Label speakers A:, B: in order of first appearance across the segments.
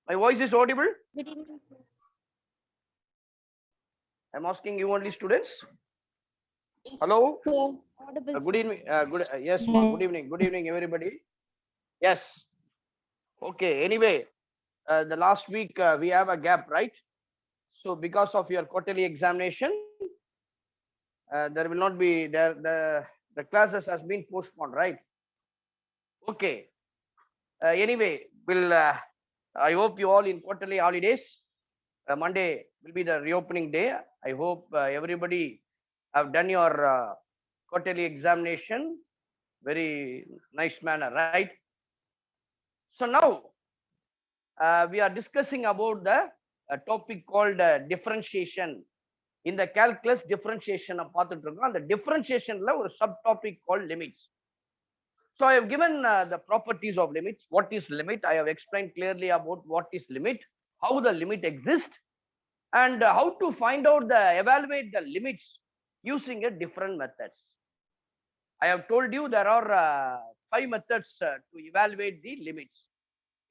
A: My voice is audible?
B: Good evening, sir.
A: I'm asking you only, students.
B: Yes,
A: Hello.
B: sir. Audible,
A: Good
B: sir.
A: evening. Yes, ma. Good evening. Good evening, everybody. Yes. Okay. Anyway, the last week we have a gap, right? So because of your quarterly examination, there will not be the classes has been postponed, right? Okay. Anyway, will I hope you all in quarterly holidays. Monday will be the reopening day. I hope everybody have done your quarterly examination very nice manner, right? So now we are discussing about the topic called differentiation. In the calculus differentiation பார்த்துட்டு இருக்கோம். அந்த differentiationல ஒரு subtopic called limits. So I have given the properties of limits. What is limit? I have explained clearly about what is limit, how the limit exists, and how to find out evaluate the limits using a different methods. I have told you there are 5 methods to evaluate the limits.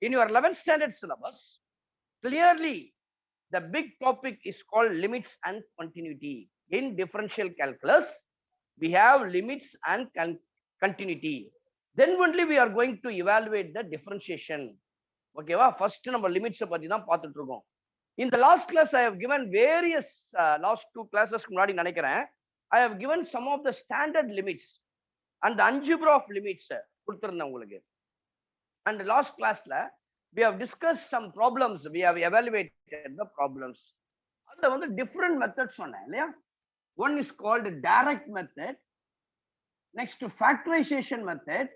A: In your 11th standard syllabus, clearly the big topic is called limits and continuity. In differential calculus, we have limits and continuity. Then only we are going to evaluate the differentiation. Okay, first number limits பத்தி தான் பார்த்துட்டு இருக்கோம். In the last class, I have given various last 2 classes முன்னாடி நினைக்கிறேன். I have given some of the standard limits and the algebra of limits கொடுத்திருந்தேன் உங்களுக்கு. And last classல we have discussed some problems. We have evaluated the problems. அதுல வந்து different methods சொன்னேன் இல்லையா? One is called direct method. Next to factorization method.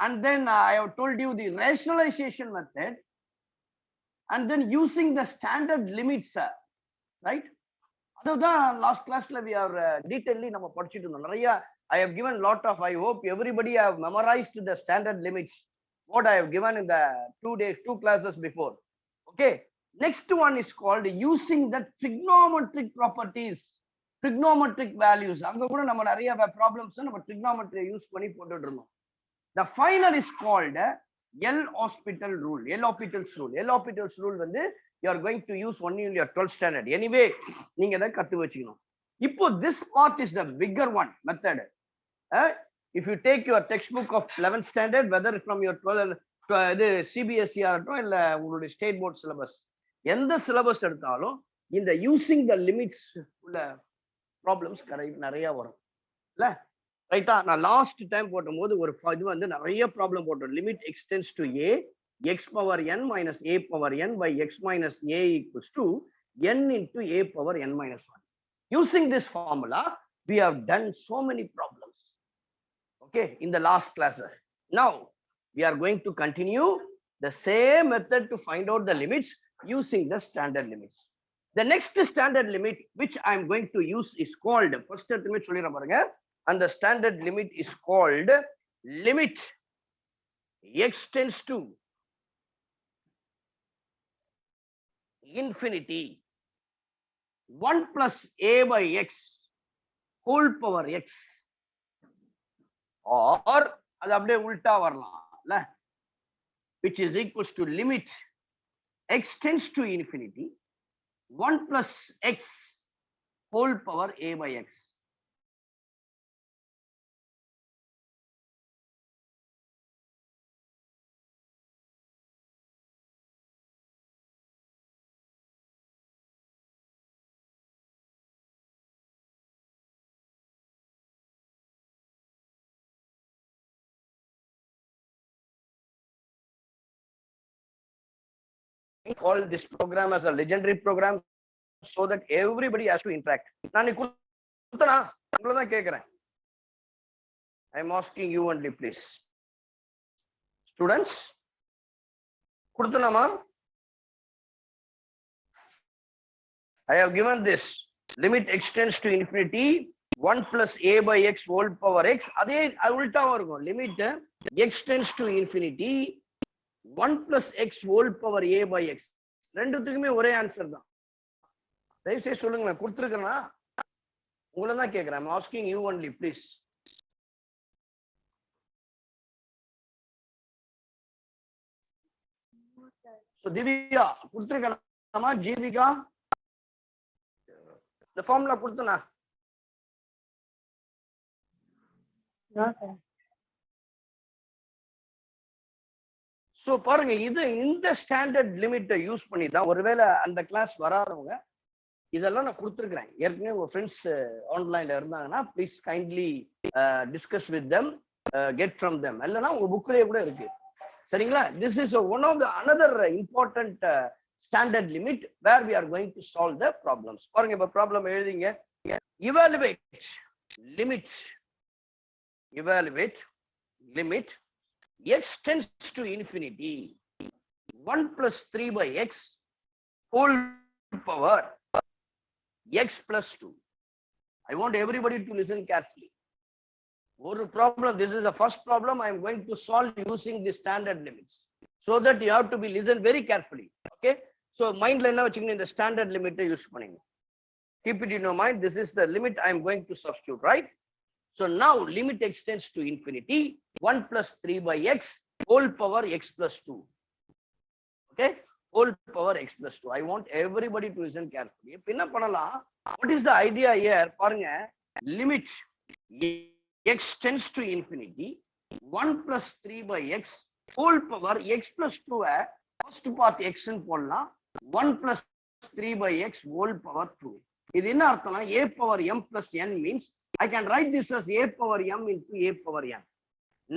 A: And then I have told you the rationalization method. And then using the standard limits, right? அதுதான் last classல we are detailedly நம்ம படிச்சிட்டு இருந்தோம். நிறைய I have given lot of, I hope everybody have memorized the standard limits what I have given in the 2 classes before. Okay, next one is called using the trigonometric properties, trigonometric values. அங்க கூட நம்ம நிறைய problems நம்ம trigonometry use பண்ணி போட்டுட்டு இருந்தோம். The final is called L'Hopital rule. L'Hopital's rule. L'Hopital's rule வந்து you are going to use only in your 12th standard. Anyway, நீங்க அதை கத்து வச்சுக்கணும். இப்போ this part is the bigger one method. If you take your textbook of 11th standard, whether from your 12 CBSE ஆகட்டும் இல்ல உங்களுடைய state board syllabus, எந்த syllabus எடுத்தாலும் இந்த யூசிங் த லிமிட்ஸ் உள்ள ப்ராப்ளம்ஸ் நிறைய வரும் இல்ல, ரைட்டா? நான் லாஸ்ட் டைம் போட்டும்போது ஒரு இது வந்து நிறைய ப்ராப்ளம் போட்டோம். Limit x tends to A x power n minus a power n by x minus a equals to n into a power n minus 1. Using this formula, we have done so many problems. Okay, in the last class. Now, we are going to continue the same method to find out the limits using the standard limits. The next standard limit which I am going to use is called, first limit சொல்லிறேன் பாருங்க, and the standard limit is called limit x tends to infinity 1 plus a by x whole power x, or அது அப்படியே உல்டா வரலாம் இல்ல, which is equals to limit x tends to infinity 1 plus x whole power a by x. Call this program as a legendary program so that everybody has to interact. நான் கொடுத்தனா உங்களை தான் கேட்கிறேன். I am asking you only, please. Students, கொடுத்தனாமா? I have given this limit extends to infinity 1 plus a by x whole power x. அதே உல்டாவா இருக்கும். limit x tends to infinity 1 plus x whole power a by x. ரெண்டுத்துக்குமே ஒரே answer தான். தயவுசெய்து சொல்லுங்க, கொடுத்துருக்கேன்னா உங்களை தான் கேட்கிறேன். I'm asking you only, please. So Divya, கொடுத்திருக்கலாமா Jeevika இந்த ஃபார்முலா கொடுத்தனா?
B: No, sir.
A: ஸோ பாருங்க, இது இந்த ஸ்டாண்டர்ட் லிமிட்டை யூஸ் பண்ணி தான், ஒருவேளை அந்த கிளாஸ் வராதவங்க இதெல்லாம் நான் கொடுத்துருக்கிறேன் ஏற்கனவே. உங்க ஃப்ரெண்ட்ஸ் ஆன்லைன்ல இருந்தாங்கன்னா please kindly discuss with them, get from them. இல்லைன்னா உங்க புக்லயே கூட இருக்கு, சரிங்களா? This is one of the another important standard limit where we are going to solve the problems. பாருங்க, இப்ப ப்ராப்ளம் எழுதிங்க. evaluate limit evaluate limit x tends to infinity 1 plus 3 by x whole power x plus 2. I want everybody to listen carefully. One problem, this is the first problem I am going to solve using the standard limits, so that you have to be listen very carefully. Okay, so mind la enna vechukku in the standard limit use pannunga. Keep it in your mind. This is the limit I am going to substitute, right? So now limit extends to infinity 1 plus 3 by x whole power x plus 2. Okay, whole power x plus 2. I want everybody to listen carefully. இப்ப என்ன பண்ணலாம்? What is the idea here? பாருங்க, limit x tends to infinity 1 plus 3 by x whole power x plus 2. First part x ன்னு போடலாம். 1 plus 3 by x whole power 2. இது என்ன அர்த்தம்னா, a power m plus n means I can write this as a power m into a power n.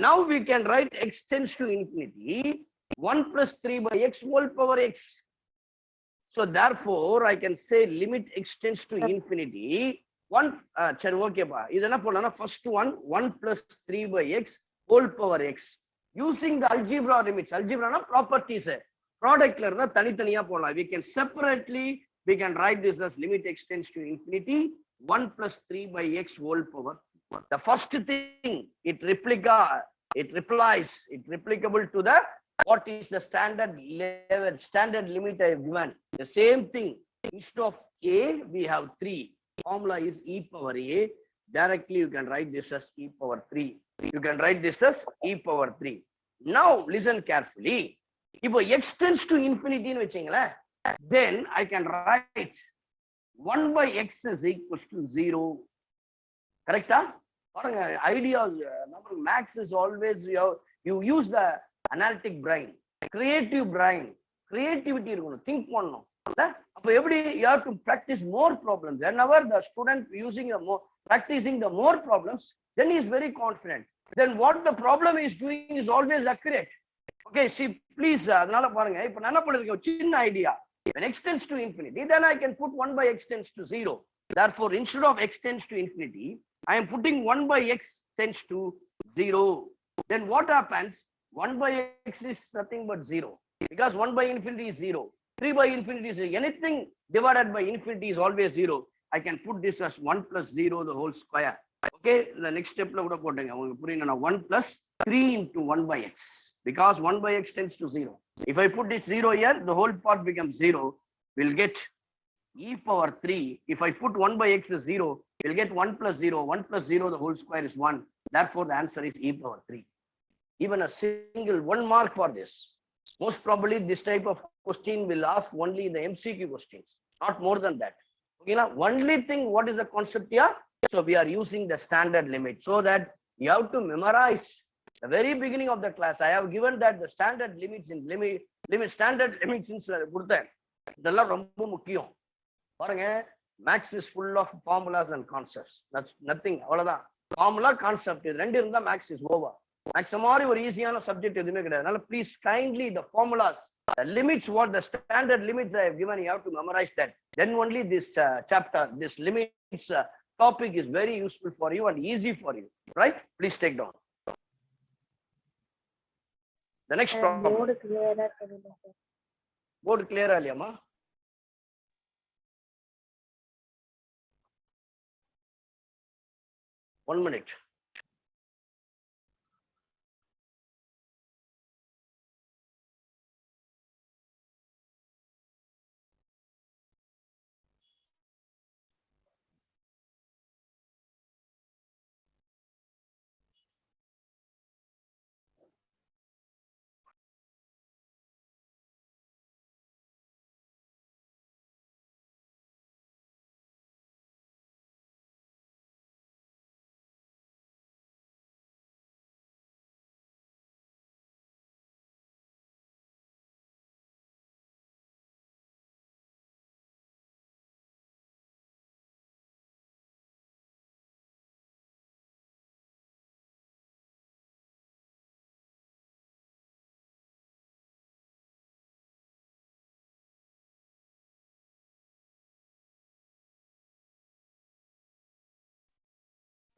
A: Now we can write x tends to infinity 1 plus 3 by x whole power x. So therefore I can say limit x tends to infinity 1. சரி, ஓகேப்பா. இது என்ன பண்ணலாம்? first one 1 plus 3 by x whole power x using the algebra limits. Algebra na properties, ப்ராடக்ட்ல இருந்தா தனித்தனியா போடலாம். We can separately, we can write this as limit x tends to infinity 1 plus 3 by x whole power. The first thing, it replicable to the what is the standard level, standard limit I have given. The same thing, instead of a we have 3. Formula is e power a. Directly you can write this as e power 3. You can write this as e power 3. Now listen carefully. If x tends to infinity nu vechingala, then I can write 1 by x is equals to 0. Correct? பாருங்க, idea number max is always you use the analytic brain, creative brain, creativity இருக்கணும், think பண்ணணும். அப்ப எப்படி? You have to practice more problems. Whenever the student using the more, practicing the more problems, then he is very confident. Then what the problem is doing is always accurate. Okay, see, please, அதனால பாருங்க, இப்ப நான் என்ன பண்ணிருக்கேன், சின்ன idea. When x tends to infinity, then I can put 1 by x tends to 0. Therefore, instead of x tends to infinity, I am putting 1 by x tends to 0. Then what happens? 1 by x is nothing but 0, because 1 by infinity is 0. 3 by infinity is 0. Anything divided by infinity is always 0. I can put this as 1 plus 0 the whole square. Okay, the next step la kuda potunga ungalku puriyana, 1 plus 3 into 1 by x, because 1 by x tends to 0. If I put it 0 here, the whole part becomes 0. We'll get e power 3. If I put 1 by x is 0, we'll get 1 plus 0. 1 plus 0 the whole square is 1. Therefore the answer is e power 3. Even a single 1 mark for this. Most probably this type of question will ask only in the MCQ questions, not more than that. Okay, now only thing, what is the concept here? So we are using the standard limit, so that you have to memorize. The very beginning of the class I have given that the standard limits in limit standard limits கொடுத்தேன். இதெல்லாம் ரொம்ப முக்கியம். பாருங்க, maths is full of formulas and concepts. That's nothing. அவ்வளவுதான். Formula concept இது ரெண்டு இருந்தா maths is over. maths மாதிரி ஒரு ஈஸியான சப்ஜெக்ட் எதுவுமே கிடையாது. அதனால please kindly the formulas, the limits, what the standard limits I have given, you have to memorize that. Then only this chapter, this limits topic is very useful for you and easy for you, right? Please take down the next problem.
B: Board clear ah theriyala sir.
A: Board clear ah illiyama? One minute.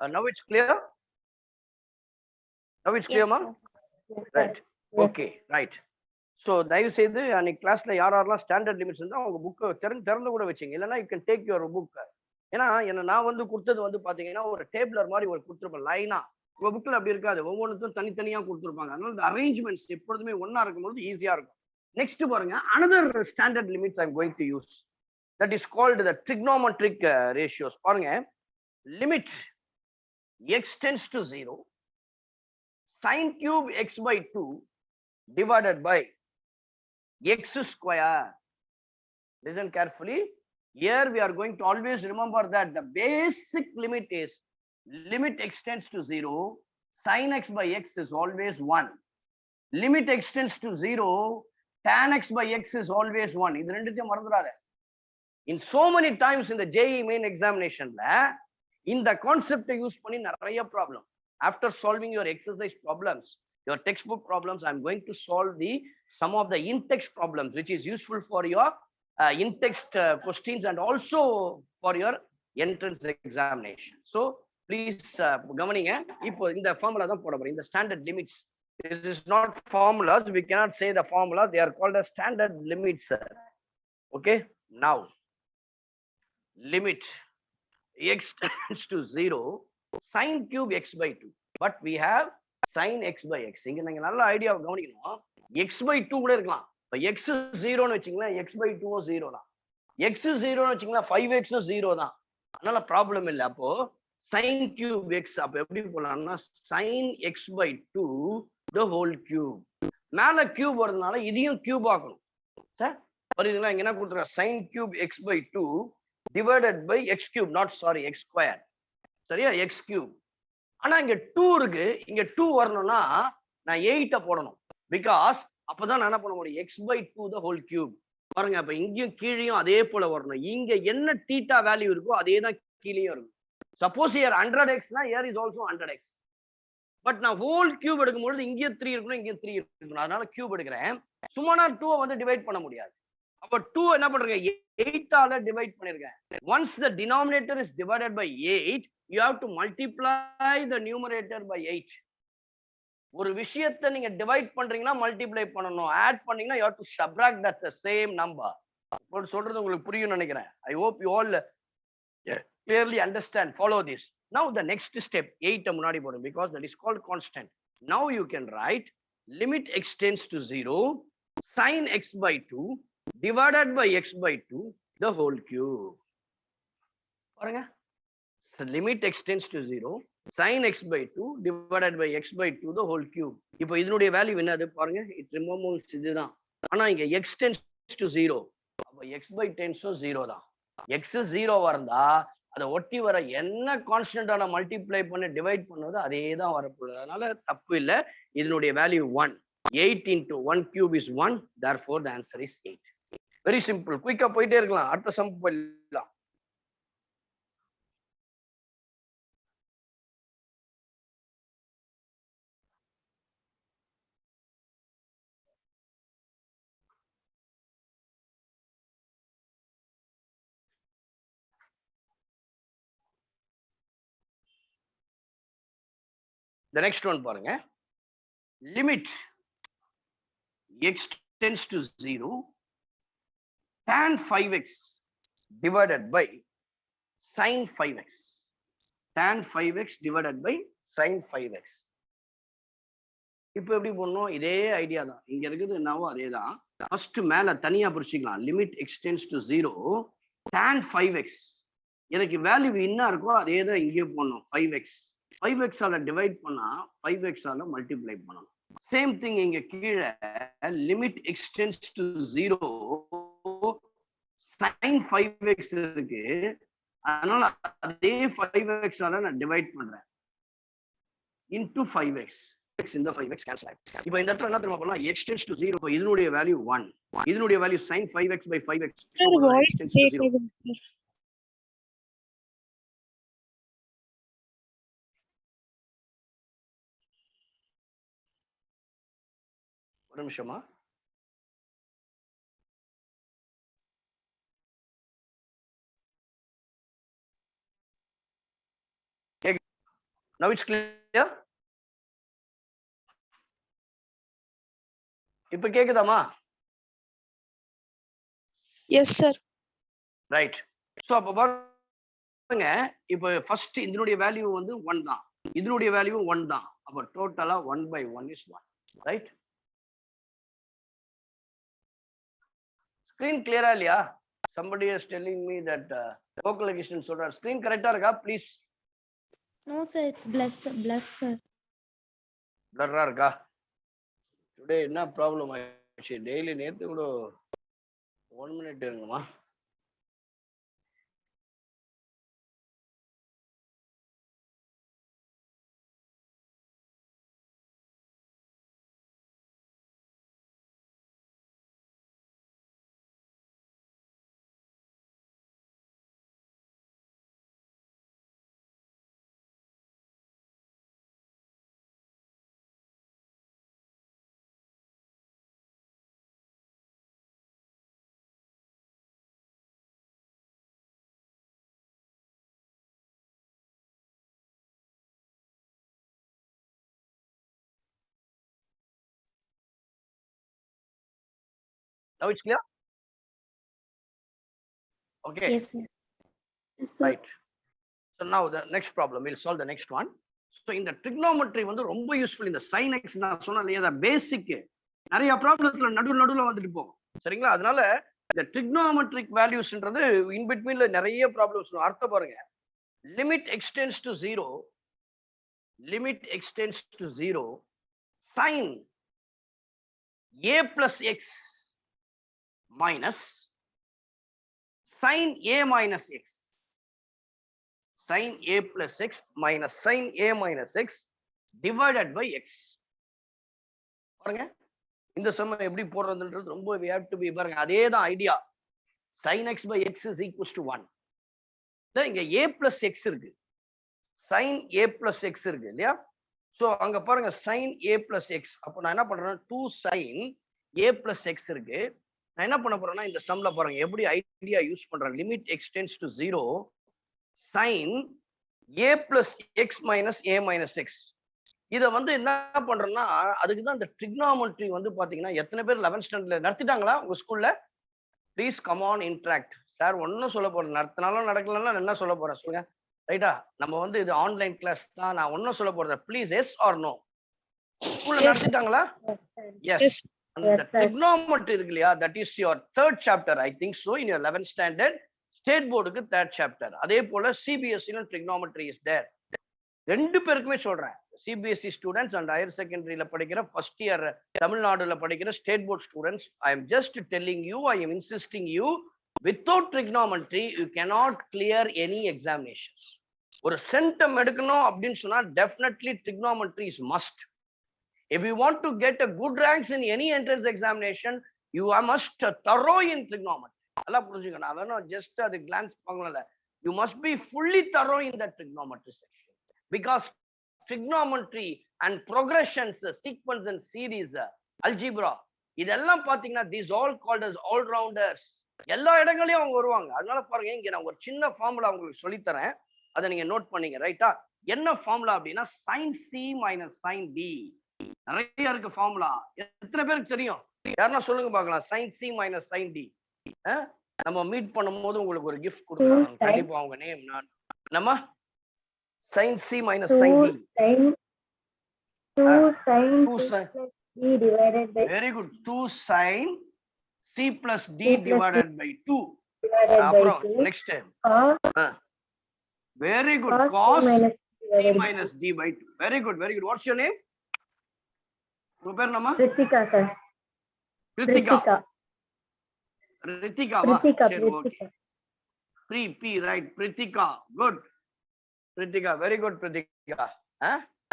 A: Now it's clear. Now it's clear,
B: Yes,
A: ma?
B: sir. Yes, sir.
A: Right.
B: Yes.
A: Okay. Right. So தயவு செய்து அன்னைக்கு கிளாஸ்ல யாரெல்லாம் standard limits இருந்தால் அவங்க புக்கை திறந்து கூட வச்சுங்க. இல்லைன்னா you can take your book. ஏன்னா நான் வந்து கொடுத்தது வந்து பாத்தீங்கன்னா ஒரு டேபிளர் மாதிரி ஒரு கொடுத்துருப்பேன் லைனா. உங்க புக்ல அப்படி இருக்காது, ஒவ்வொன்றுக்கும் தனித்தனியா கொடுத்துருப்பாங்க. அதனால இந்த அரேஞ்ச்மெண்ட்ஸ் எப்பொழுதுமே ஒன்னா இருக்கும்போது ஈஸியா இருக்கும். நெக்ஸ்ட் பாருங்க, another standard limits I am going to use. That is called the trigonometric ratios. பாருங்க, limit x tends to 0 sin cube x by 2 divided by x square. Listen carefully. Here we are going to always remember that the basic limit is limit x tends to 0, sin x by x is always 1. Limit x tends to 0, tan x by x is always 1. இது ரெண்டுத்தையும் மறந்துடாத. In so many times in the JEE main examination இந்த கான்செப்டை use பண்ணி நிறைய problem. After solving your exercise problems, your textbook problems, I'm going to solve some of the in-text problems, which is useful for your in-text questions and also for your entrance examination. So please கவனிங்க. இப்போ இந்த formula தான் போட போறேன். இந்த standard limits. This is not formulas. We cannot say the formula. They are called as standard limits. Okay. Now, limit x tends to 0, sin cube x by 2. But we have sin x by x. இங்க நீங்க நல்ல ஐடியாவை கவனிக்கணும். x by 2 கூட இருக்கலாம். இப்போ x 0ன்னு வச்சுங்களேன், x by 2 0 தான். x 0ன்னு வச்சுங்களேன், 5x 0 தான். அதனால ப்ராப்ளம் இல்லை. அப்போ sin cube x அப்போ எப்படி போலாம்னா sin x by 2 the whole cube. மேல கியூப் வரதுனால இதையும் கியூப் ஆக்கணும். சார் புரியுதுங்களா? இங்க என்ன கொடுத்துருக்கேன், sin cube x by 2 divided by x cube, not sorry, x square. சரியா? x cube. ஆனா இங்க 2 இருக்கு. இங்க 2 வரணும்னா நான் 8 போடணும். பிகாஸ் அப்பதான் நான் என்ன பண்ண முடியும், x by 2 the whole cube. பாருங்க, அப்ப இங்கேயும் கீழேயும் அதே போல வரணும். இங்க என்ன தீட்டா வேல்யூ இருக்கோ அதே தான் கீழேயும் இருக்கும். சப்போஸ் ஹியர் 100x னா here is also 100x. But நான் ஹோல் கியூப் எடுக்கும்போது இங்கேயும் 3 இருக்கணும், இங்கேயும் 3 இருக்கணும். அதனால கியூப் எடுக்கிறேன். சும்மா நான் 2 வந்து டிவைட் பண்ண முடியாது. அப்ப 2 என்ன பண்றேன், 8 ஆல டிவைட் பண்ணிருக்கேன். once the denominator is divided by 8, you have to multiply the numerator by 8. ஒரு விஷயத்தை நீங்க டிவைட் பண்றீங்கன்னா மல்டிப்ளை பண்ணணும். ஆட் பண்ணீங்கன்னா you have to subtract that the same number. சொல்றது உங்களுக்கு புரியும் நினைக்கிறேன். I hope you all clearly understand. Follow this. Now the next step 8 முன்னாடி போடும், because that is called constant. Now you can write limit x tends to 0, sin x by 2 divided by x by 2 the whole cube. பாருங்க, limit x tends to 0, sin x by 2 divided by x by 2 the whole cube. இப்போ இதனுடைய value என்னது பாருங்க, it removes இதுதான். ஆனா இங்க x tends to 0, அப்ப x by 10 0 தான். x 0 வரந்தா அதை ஒட்டி வர என்ன கான்ஸ்டன்டான மல்டிப்ளை பண்ணி டிவைட் பண்ணதோ அதே தான் வரப்போகுது. அதனால தப்பு இல்லை. இதனுடைய value 1. 8 into 1 cube is 1. Therefore the answer is 8. Very simple. குயிக்கா போயிட்டே இருக்கலாம். அடுத்த சம் போயிடலாம். The next one பாருங்க. Limit x tends to 0, tan 5x divided by sin 5x. tan 5x divided by sin 5x. இப்போ எப்படி பண்ணணும், இதே ஐடியா தான். இங்க இருக்குது என்னவோ அதே தான். ஃபர்ஸ்ட் மேல தனியா பிரிச்சுக்கலாம். Limit x tends to 0, tan 5x. எனக்கு வேல்யூ என்ன இருக்கோ அதே தான் இங்கே போடணும். 5x 5x ஆல டிவைட் பண்ணா 5x ஆல மல்டிப்ளை பண்ணணும். சேம் திங் இங்க கீழே limit x tends to 0, sin 5x இருக்கு. அதனால அதே 5x ஆல நான் டிவைட் பண்றேன் into 5x. இந்த 5x கேன்சல் ஆயிடும். இப்போ இந்த இடத்துல என்ன தெரியுமா பண்ணலாம், x tends to 0. இப்போ இதனுடைய வேல்யூ 1, இதனுடைய value sin 5x by 5x. ஒரு நிமிஷமா. Now it's clear? இப்ப கேக்குதாமா?
C: Yes, sir.
A: ரைட். ஸோ அப்போ பாருங்க, இப்போ ஃபர்ஸ்ட் இதனுடைய வேல்யூ வந்து 1 தான், இதனுடைய வேல்யூ 1 தான். அப்போ டோட்டலா 1/1 is 1. ரைட்? ஸ்கிரீன் கிளியரா இல்லையா? somebody is telling me that vocalization சொல்றார். ஸ்கிரீன் கரெக்டா இருக்கா? Please.
D: No, sir, it's bless, sir.
A: பிளர்ரா இருக்கா? டுடே என்ன ப்ராப்ளம் ஆயிடுச்சு? டெய்லி நேத்து கூட 1 minute இருங்கம்மா. Now it's clear? Okay.
D: Yes, sir.
B: Yes, sir.
A: Right. So now the next problem, we'll solve the next one. So இந்த trigonometry வந்து ரொம்ப யூஸ்ஃபுல். இந்த sin x நான் சொன்னேன் இல்லையா, பேசிக் நிறைய ப்ராப்ளத்துல நடுவுல வந்துட்டு போகும். சரிங்களா? அதனால இந்த trigonometric valuesன்றது இன் பிட்வீன்ல நிறைய ப்ராப்ளம்ஸ் அர்த்தம் பாருங்க. Limit x tends to 0, limit x tends to 0 sin a plus x minus sin a minus x, sin a plus x minus sin a minus x divided by x. பாருங்க, இந்த சம்ம எப்படி போடுறதுன்றது ரொம்ப we have to be பாருங்க, அதே தான் idea. sin x by x is equals to 1. இங்க a plus x இருக்கு, sin a plus x இருக்கு இல்லையா? சோ அங்க பாருங்க sin a plus x. அப்போ நான் என்ன பண்றேன், 2 sin a plus x இருக்கு. நான் என்ன பண்ண போறேன்னா இந்த சம்ல பாருங்க எப்படி ஐடியா யூஸ் பண்றேன். Limit x tends to 0 sin a plus x minus a minus x. இத வந்து என்ன பண்றேன்னா அதுக்கு தான் இந்த trigonometry வந்து பாத்தீங்கன்னா எத்தனை பேர் 11th ஸ்டாண்டர்ட்ல நடத்திட்டாங்களா உங்க ஸ்கூல்ல? Please come on interact. Sir ஒன்னும் சொல்ல போறேன், நடத்தினாலும் நடக்கலன்னா என்ன சொல்ல போறேன் சொல்லுங்க. ரைட்டா? நம்ம வந்து இது ஆன்லைன் கிளாஸ் தான், நான் ஒன்னும் சொல்ல போறேன். Please yes or no. ஸ்கூல்ல நடத்திட்டாங்களா? எஸ். அந்த trigonometry இருக்கு இல்லையா, that is your 3rd chapter I think so in your 11th standard. State போர்டுக்கு 3rd chapter. அதே போல சிபிஎஸ்சிலும் trigonometry is there. ரெண்டு பேருக்குமே சொல்றேன். சிபிஎஸ்சி ஸ்டூடெண்ட்ஸ் அண்ட் ஹையர் செகண்டரியில படிக்கிற ஃபர்ஸ்ட் இயர் தமிழ்நாடுல படிக்கிற state board students, I am just telling you, I am insisting you, without trigonometry you cannot clear any examinations. ஒரு சென்டம் எடுக்கணும் அப்படின்னு சொன்னா definitely trigonometry is must. If you want to get a good ranks in any entrance examination, you are must thorough in trigonometry. நல்லா புரிஞ்சுக்கணும். நான் வேணும் just அது glands பண்ணல. You must be fully thorough in that trigonometry section, because trigonometry and progressions, sequence and series, algebra, இதெல்லாம் பாத்தீங்கன்னா these all called as all rounders. எல்லா இடங்களையும் அவங்க வருவாங்க. அதனால பாருங்க, இங்க நான் ஒரு சின்ன ஃபார்முலா உங்களுக்கு சொல்லி தரேன், அதை நீங்க நோட் பண்ணீங்க. ரைட்டா? என்ன ஃபார்முலா அப்படின்னா sin c minus sin d. நிறைய இருக்கு ஃபார்முலா. எத்தனை பேருக்கு தெரியும்? யாருன்னா சொல்லுங்க பார்க்கலாம். sin c minus sin d. நம்ம மீட் பண்ணும்போது உங்களுக்கு ஒரு gift கொடுக்குறாங்க கண்டிப்பா. அவங்க நேம் நான் நம்ம sin c minus sin d.
B: 2 sin d divided by
A: very good. 2 sin c plus d divided by 2.
B: divided by 2.
A: Next very good. Cos c minus d by 2. Very good, very good. What's your name? உங்க பேர் நம்ம?
B: Ritika sir.
A: Ritika. Ritika வா? சரி,
B: Ritika.
A: P right. Pritika. Good. Pritika, very good Pritika.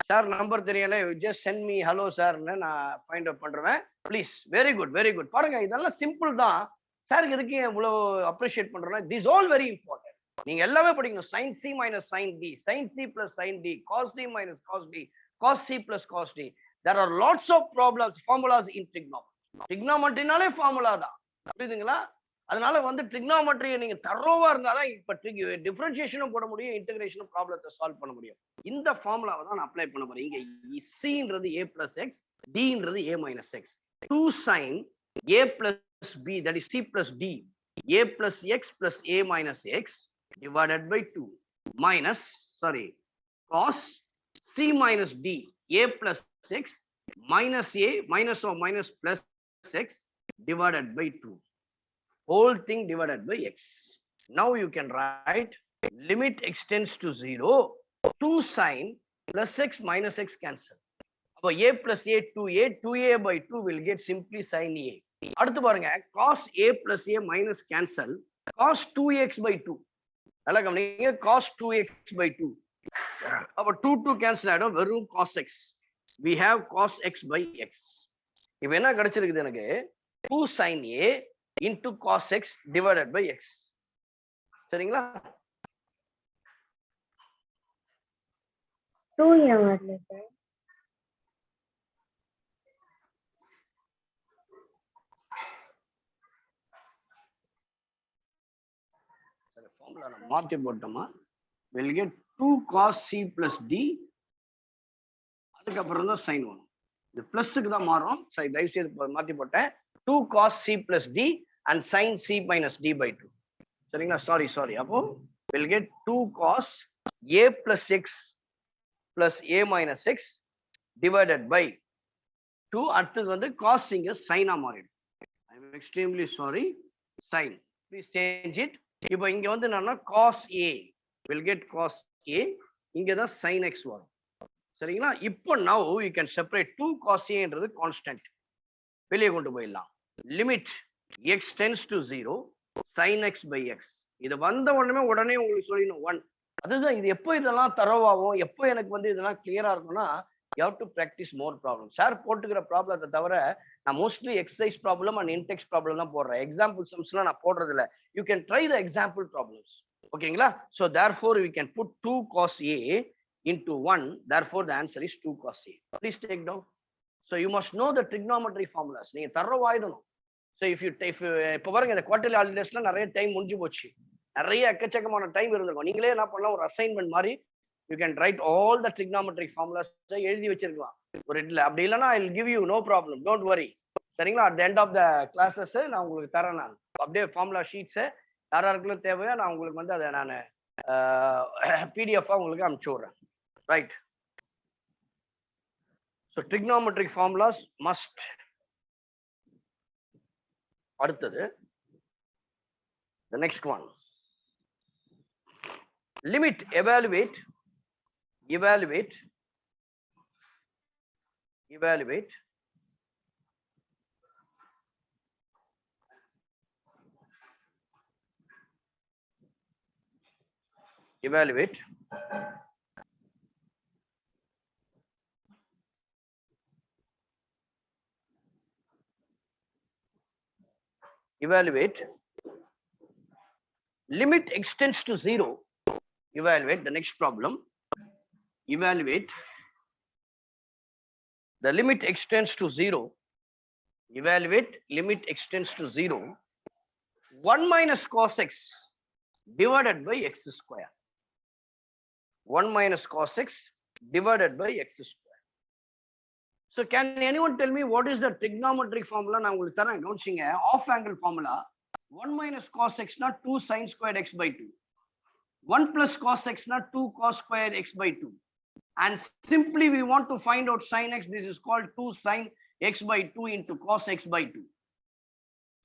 A: Sir number தெரியல, just send me hello sir, நான் find out பண்றேன் please. Very good, very good. பாருங்க இதெல்லாம் சிம்பிள் தான். சார் எதுக்கு இவ்வளவு அப்ரிஷியேட் பண்றேன்னா திஸ் ஆல் வெரி இம்பார்ட்டன்ட். நீங்க எல்லாமே படிக்கணும். sin c minus sin d, sin c plus sin d, cos c minus cos d, cos c plus cos d. There are lots of problems, formulas in trigonometry. trigonometryனாலே formula தான். புரியுதுங்களா? அதனால வந்து ட்ரிக்னாமெட்ரியை நீங்க தரோவா இருந்தாதான் இப்ப டிஃபரன்சியேஷனும் போட முடியும், இன்டகிரேஷனும் ப்ராப்ளத்தை சால்வ் பண்ண முடியும். இந்த ஃபார்முலாவை தான் நான் அப்ளை பண்ண போறேன். இங்க சின்றது a plus x, dன்றது a minus x. 2 sin a plus b, that is c plus d, a plus x plus a minus x divided by 2 minus, sorry, cos c minus d, a plus x minus a minus or minus plus x divided by 2. Whole thing divided by x. Now you can write limit extends to 0, 2 sin plus x minus x cancel. So a plus a 2a, 2a by 2 will get simply sin a. அடுத்து பாருங்க, cos a plus a minus cancel, cos 2x by 2. நல்லா கவனிங்க, cos 2x by 2. அப்ப 2 cancel ஆயிடும், வெறும் cos x. We have cos x by x. இப்போ என்ன கிடைச்சிருக்குது எனக்கு? 2 sin a into cos x divided by x. சரிங்களா?
B: 2 ஏன் வரல சார்?
A: ஃபார்முலா நான் மாத்தி போட்டோமா? will get 2 cos c plus d, அதுக்கப்புறம் தான் sin வரும். இது பிளஸ்க்கு தான் மாறும். சரி, தயவு செய்து மாத்தி போட்டேன். 2 cos c plus d and sin c minus d by 2. சரிங்களா? சாரி. அப்போ will get 2 cos a plus x plus a minus x divided by 2. அடுத்தது வந்து cos இங்க sin ஆ மாறிடும். I am extremely sorry. Sin. Please change it. இப்போ இங்க வந்து என்னன்னா cos a will get cos a, இங்க தான் sin x வரும். சரிங்களா? இப்போ now you can separate 2 cos a ன்றது கான்ஸ்டன்ட், வெளியே கொண்டு போயிடலாம். Limit x tends to 0, sin x by x. இது வந்த உடனே உங்களுக்கு சொல்லிடணும் 1. அதுதான் இது. எப்போ இதெல்லாம் தரவாகும், எப்போ எனக்கு வந்து இதெல்லாம் கிளியரா இருக்கும்னா, you have to practice more problems. Sir போட்டுக்கிற ப்ராப்ளத்தை தவிர நான் mostly exercise problem and index problem தான் போடுறேன். எக்ஸாம்பிள் சம்ஸ்லாம் நான் போடுறது இல்லை. You can try the example problems. ஓகேங்களா? So therefore we can put 2 cos a into 1. Therefore the answer is 2 cos a. Please take down. So you must know the trigonometry formulas. நீங்க தரவாயிடணும். So if இப்போ பாருங்க, இந்த quarterly ஹாலிடேஸ்ல நிறைய time முடிஞ்சு போச்சு, நிறைய எக்கச்சக்கமான டைம் இருந்திருக்கும். நீங்களே என்ன பண்ணலாம், ஒரு அசைன்மெண்ட் மாதிரி you can write all the trigonometric formulas எழுதி வச்சிருக்கலாம் ஒரு இதுல. அப்படி இல்லைன்னா I will give you, no problem, don't worry. சரிங்களா? at the end of the classes நான் உங்களுக்கு தரேன். நான் அப்படியே ஃபார்முலா ஷீட்ஸை யாராருக்குள்ள தேவையோ நான் உங்களுக்கு வந்து அதை நான் பிடிஎஃப் உங்களுக்கு அனுப்பிச்சு விடுறேன். Right? So trigonometric formulas must. அடுத்தது the next one, limit, evaluate limit extends to 0. Evaluate the next problem. Evaluate the limit extends to 0. Evaluate limit extends to 0. 1 minus cos x divided by x square. 1 minus cos x divided by x square. So can anyone tell me what is the trigonometric formula? நான் உங்களுக்கு தரேன், கவனிச்சிங்க. Half angle formula 1 minus cos x not 2 sin squared x by 2. 1 plus cos x not 2 cos squared x by 2. And simply we want to find out sin x. This is called 2 sin x by 2 into cos x by 2.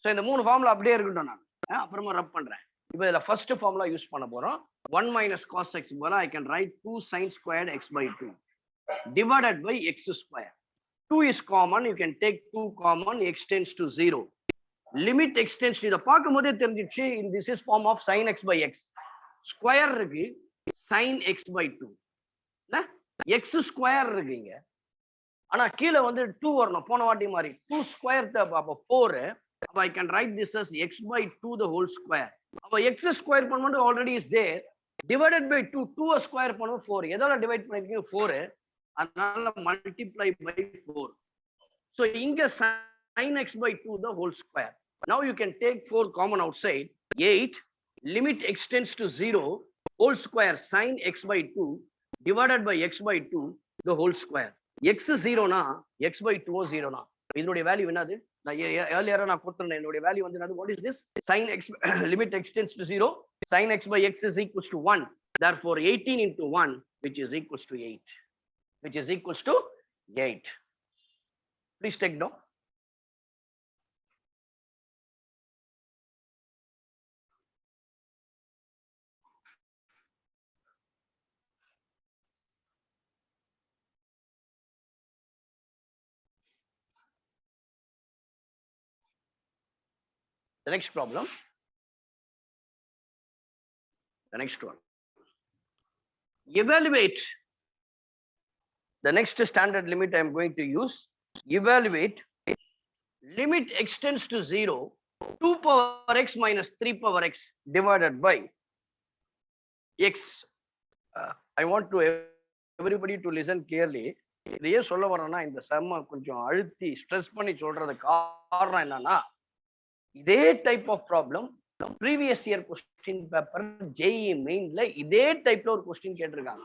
A: So இந்த மூணு formula அப்படியே இருக்கட்டும். நான் அப்புறமா ரப் பண்றேன். இப்போ இதுல first formula use பண்ண போறோம். 1 minus cos x போல I can write 2 sin squared x by 2 divided by x square. 2 is common, you can take 2 common, x tends to 0. Limit extends, இதை பார்க்கும் போதே தெரிஞ்சிச்சு, this is form of sin x by x. Square இருக்கு, sin x by 2. x square இருக்குங்க, ஆனா கீழே வந்து 2 வரணும், போன வாட்டி மாதிரி 2 ஸ்கொயர் அப்ப 4. அப்ப I can write this as x by 2 the whole square. அப்ப x ஸ்கொயர் பண்ணும்போது already is there, divided by 2. 2 square பண்ணும்போது 4. எதால டிவைட் பண்ணிருக்கீங்க? 4. அதனால multiply by 4. So இங்க sin x by 2 the whole square. Now you can take 4 common outside. 8 limit extends to 0 whole square sine x by 2 divided by x by 2 the whole square. X 0 na x by 2 0 na. இதனுடைய value என்னது? நான் earlier நான் கொடுத்திருந்தேன். என்னுடைய value வந்து என்னது? What is this? Sin x limit extends to 0 sin x by x is equals to 1. Therefore 18 into 1 which is equals to 8. Which is equals to 8. Please take down. The next problem. The next one. Evaluate the next standard limit I am going to use. Evaluate limit extends to 0 2 power x minus 3 power x divided by x. I want to everybody to listen clearly. இதையே சொல்ல வரேன்னா இந்த செம்ம கொஞ்சம் அழுத்தி stress பண்ணி சொல்றது காரணம் என்னன்னா இதே type of problem previous year question paper JEE மெயின்ல இதே டைப்ல ஒரு கொஸ்டின் கேட்டிருக்காங்க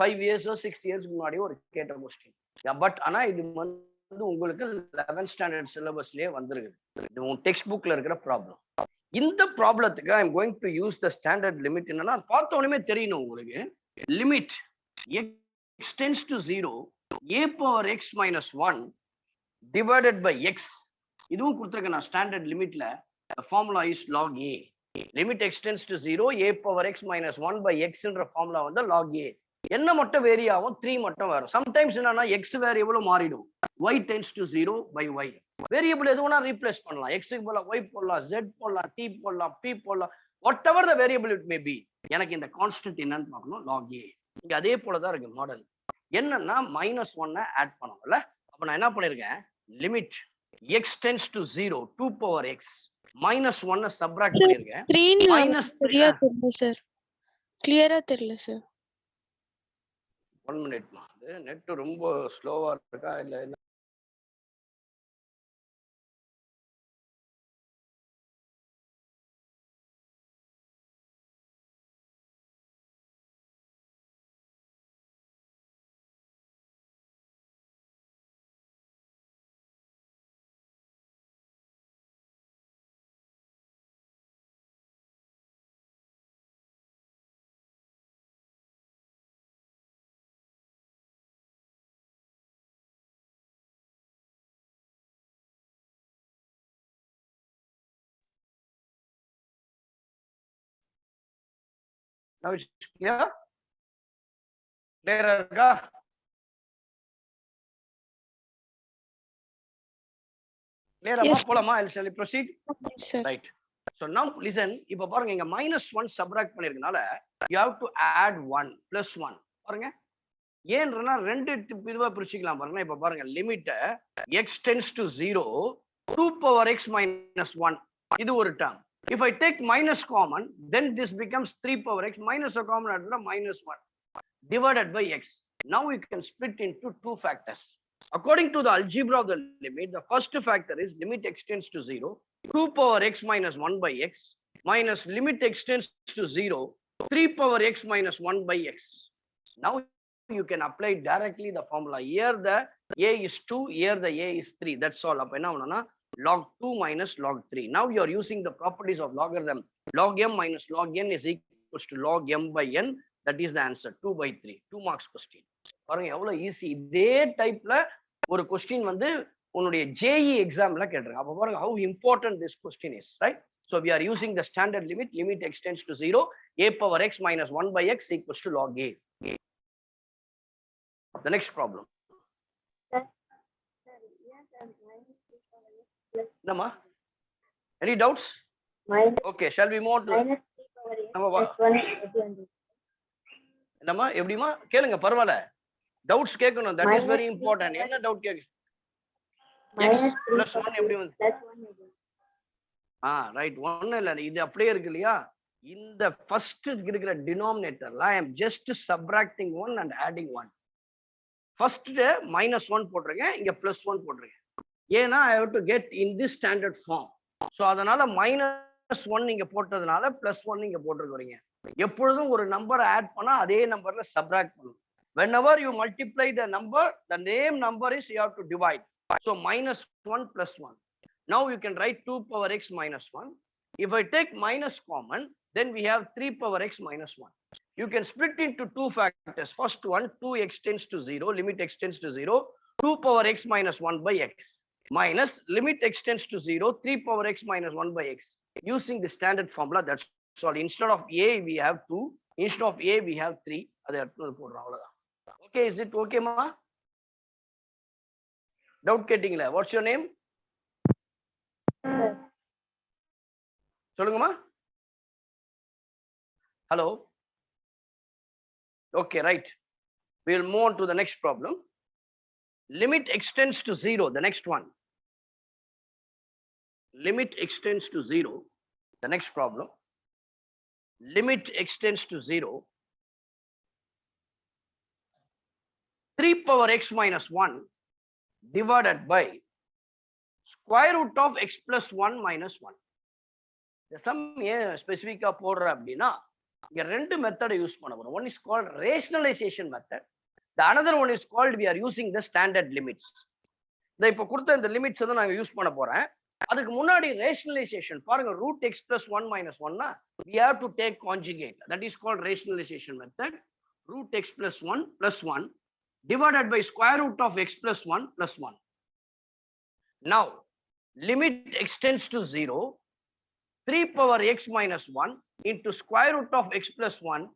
A: 5 years 6 years முன்னாடி ஒரு கேட்ட கொஸ்டின். பட் ஆனா இது வந்து உங்களுக்கு 11th ஸ்டாண்டர்ட் சிலபஸ்லயே வந்திருக்கு. இது உங்க டெக்ஸ்ட் புக்ல இருக்கிற ப்ராப்ளம். இந்த ப்ராப்ளத்துக்கு I am going to use the standard limit. என்னன்னா பார்த்த உடனே தெரியணும் உங்களுக்கு. Limit x tends to 0 a power x minus 1 divided by x. இதுவும் கொடுத்திருக்கேன் நான் ஸ்டாண்டர்ட் லிமிட்ல. Formula is log a. Limit x tends to 0 a power x minus 1 by x என்ற ஃபார்முலா வந்து log a. என்ன மட்டும் வேரி ஆகும்? 3 மட்டும் வரும். சம்டைம்ஸ் என்னன்னா x வேரியபிள் மாறிடும். y tends to 0 by y. Variable எதுவும்னா ரீப்ளேஸ் பண்ணலாம். x க்கு பதிலா y போடலாம், z போடலாம், t போடலாம், p போடலாம். What ever the variable it may be. எனக்கு இந்த கான்ஸ்டன்ட் என்னன்னு பார்க்கணும். log a. இங்க அதே போலதான் இருக்கு மாடல். என்னன்னா -1 ஆட் பண்ணணும்ல. அப்ப நான் என்ன பண்ணிருக்கேன்? Limit x tends to 0 2 power x -1 subtract பண்ணிருக்கேன்.
C: சரியா தெரியல சார். கிளியரா தெரியல சார்.
A: 1 minute மா. அது நெட் ரொம்ப ஸ்லோவா இருக்கா இல்ல என்ன? Now it's clear? Clear இருக்கா? Clear ஆமா? போலாமா? Shall we proceed?
C: Yes, sir.
A: Right. So now listen. இப்ப பாருங்க இங்க -1 subtract பண்ணிருக்கனால you have to add 1 +1. பாருங்க. ஏன்றனா ரெண்டு இதுவா பிரிச்சுக்கலாம் பாருங்க. இப்ப பாருங்க limit x tends to 0 2 power x minus 1. இது ஒரு term. If I take minus common, then this becomes 3 power x minus a common added -1 divided by x. Now we can split into two factors. According to the algebra of the limit, the first factor is limit extends to 0 2 power x minus 1 by x minus limit extends to 0 3 power x minus 1 by x. Now you can apply directly the formula. Here the a is 2, here the a is 3. That's all. அப்ப என்ன பண்ணனும்னா log 2 minus log 3. Now you are using the properties of logarithm. Log m minus log n is equals to log m by n. That is the answer. 2 by 3. 2 marks question. பாருங்க எவ்வளவு easy. இதே டைப்ல ஒரு question வந்து உன்னுடைய JE எக்ஸாம்ல கேட்டிருக்காங்க. அப்ப பாருங்க how important this question is, right? So we are using the standard limit. Limit extends to 0 a power x minus 1 by x equals to log a. The next problem. Nama, any doubts? Okay, shall we move to Nama, எப்படிமா கேளுங்க பரவாயில்ல. Doubts கேட்கணும். That is very important. என்ன doubt கேக்கு? x +1 எப்படி வந்து? Right. 1 இல்ல இது அப்படியே இருக்கு இல்லையா? இந்த ஃபர்ஸ்ட் இருக்கிற டினாமினேட்டர்ல I am just subtracting 1 and adding 1. First -1 போட்டுருங்க, இங்க +1 போட்டுருங்க. ஏன்னா I have to get in this standard form. So அதனால -1 நீங்க போட்டதுனால +1 நீங்க போட்டுருக்கீங்க. எப்பொழுதும் ஒரு நம்பரை ஆட் பண்ணா அதே நம்பர்ல சப்ராக்ட் பண்ணணும். Whenever you multiply the number, the name number is you have to divide. So -1 + 1. Now you can write 2 power x minus 1. If I take minus common, then we have 3 power x minus 1. You can split into two factors. First one, 2x tends to 0, limit x tends to 0, 2 power x minus 1 by x. Minus limit x tends to 0, 3 power x minus 1 by x. Using the standard formula, that's all. Instead of a, we have 2. Instead of a, we have 3. Okay, is it okay, ma? Doubt gettingla. What's your name? சொல்லுங்கம்மா. Hello. Okay, right. We'll move on to the next problem. Limit extends to 0, the next one. Limit extends to 0, the next problem. Limit extends to 0. 3 power x minus 1 divided by square root of x plus 1 minus 1. The sum ஏன் ஸ்பெசிஃபிக்கா போடுற அப்படின்னா இங்க ரெண்டு மெத்தடை use பண்ண போறோம். One is called rationalization method. The another one is called we are using the standard limits. இந்த இப்ப கொடுத்த இந்த லிமிட்ஸ் தான் நாங்க யூஸ் பண்ண போறேன். அதுக்கு முன்னாடி rationalization பாருங்க, root x plus 1 minus 1 னா we have to take conjugate. That is called rationalization method. Root x plus 1 plus 1 divided by square root of x plus 1 plus 1. Now limit extends to 0. 3 power x minus 1 into square root of x plus 1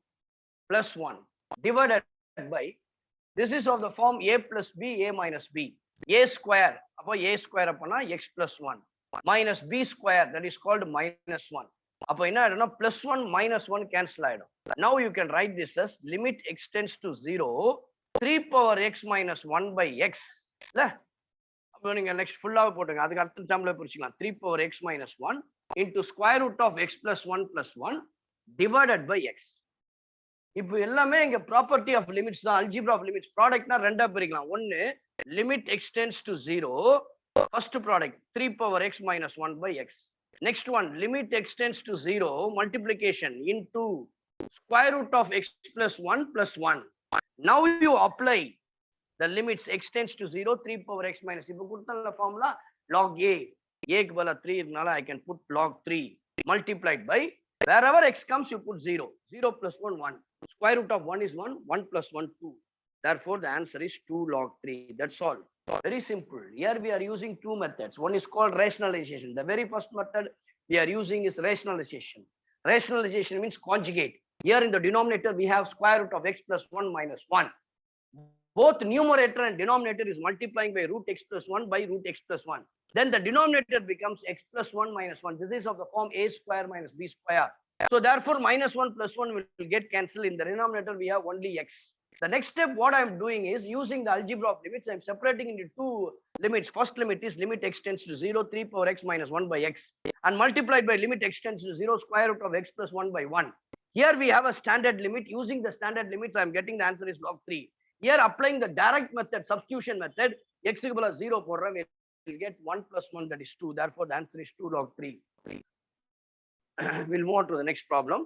A: plus 1 divided by, this is of the form a plus b, a minus b. A square, அப்போ a square அப்பனா x plus 1 minus b square, that is called minus 1. அப்போ என்ன ஆயிடும்னா plus 1 minus 1 cancel ஆயிடும். Now you can write this as limit extends to 0, 3 power x minus 1 by x. இல்ல அப்போ நீங்க next ஃபுல்லாவே போட்டுங்க. அதுக்கு அடுத்த டேர்ம்ல பிரிச்சுக்கலாம். 3 power x minus 1 into square root of x plus 1 plus 1 divided by x. இப்போ எல்லாமே இங்க ப்ராப்பர்ட்டி ஆஃப் லிமிட்ஸ் தான். Algebra of limits. ப்ராடக்ட்னா ரெண்டா பிரிக்கலாம். ஒன்னு limit x tends to 0, first product 3 power x minus 1 by x. Next one, limit extends to 0, multiplication into square root of x plus 1 plus 1. Now you apply the limits extends to 0, 3 power x minus. இப்போ கொடுத்த formula log a. A க்கு பதிலா 3 இருக்கனால I can put log 3 multiplied by, wherever x comes you put 0. 0 plus 1, 1. Square root of 1 is 1. 1 plus 1, 2. Therefore the answer is 2 log 3. That's all. Very simple. Here we are using two methods. One is called rationalization. The very first method we are using is rationalization. Rationalization means conjugate. Here in the denominator we have square root of x plus 1 minus 1. Both numerator and denominator is multiplying by root x plus 1 by root x plus 1. Then the denominator becomes x plus 1 minus 1. This is of the form a square minus b square. So therefore minus 1 plus 1 will get cancelled. In the denominator we have only x. The next step what I am doing is using the algebra of limits. I am separating into two limits. First limit is limit extends to 0, 3 power x minus 1 by x, and multiplied by limit extends to 0, square root of x plus 1 by 1. Here we have a standard limit. Using the standard limits I am getting the answer is log 3. Here applying the direct method, substitution method, x க்கு பதிலா 0 போடுறோம், we'll get 1 plus 1, that is 2. Therefore the answer is 2 log 3. We'll move on to the next problem.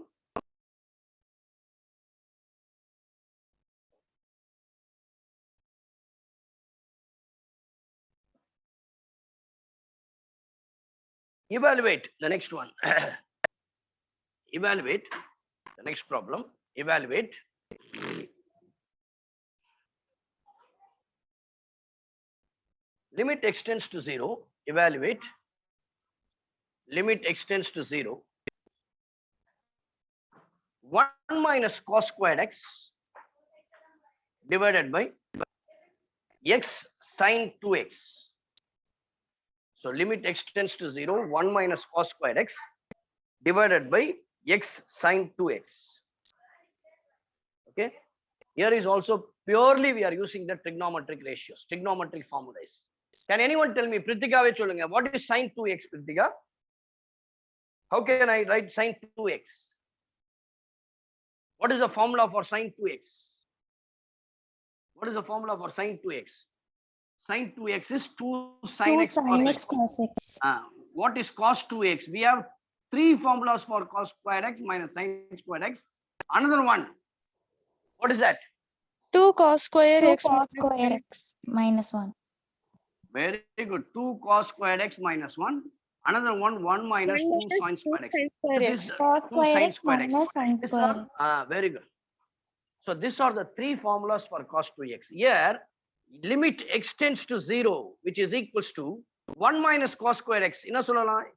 A: Evaluate the next one. Evaluate the next problem. Evaluate limit extends to 0. Evaluate limit extends to 0. 1 minus cos squared x divided by x sin 2x. So limit extends to 0, 1 minus cos squared x divided by x sin 2x. Okay. Here is also purely we are using the trigonometric ratios, trigonometric formulas. Can anyone tell me, Pritika, what is sin 2x, Pritika? How can I write sin 2x? What is the formula for sin 2x? What is the formula for sin 2x? Sin 2x is 2 sin
D: 2
A: x
D: sin
A: cos
D: x
A: x.
D: cos x.
A: What is cos 2x? We have 3 formulas for cos square x minus sin square x. Another one. What is that?
C: 2 cos square
D: 2
C: x
D: cos
C: minus
D: square
C: 1.
D: x minus 1.
A: Very good. 2 cos squared x minus 1. Another one, 1 minus 2
C: minus
A: sin
C: 2
A: squared x.
C: sin square
A: This
C: x.
A: is
D: Cos
A: 2
D: square
A: sin
D: x
A: squared x.
D: minus sin
A: These
D: square
A: are,
D: x.
A: very good. So these are the 3 formulas for cos 2x. Here, limit x tends to 0, which is equals to 1 minus cos square x.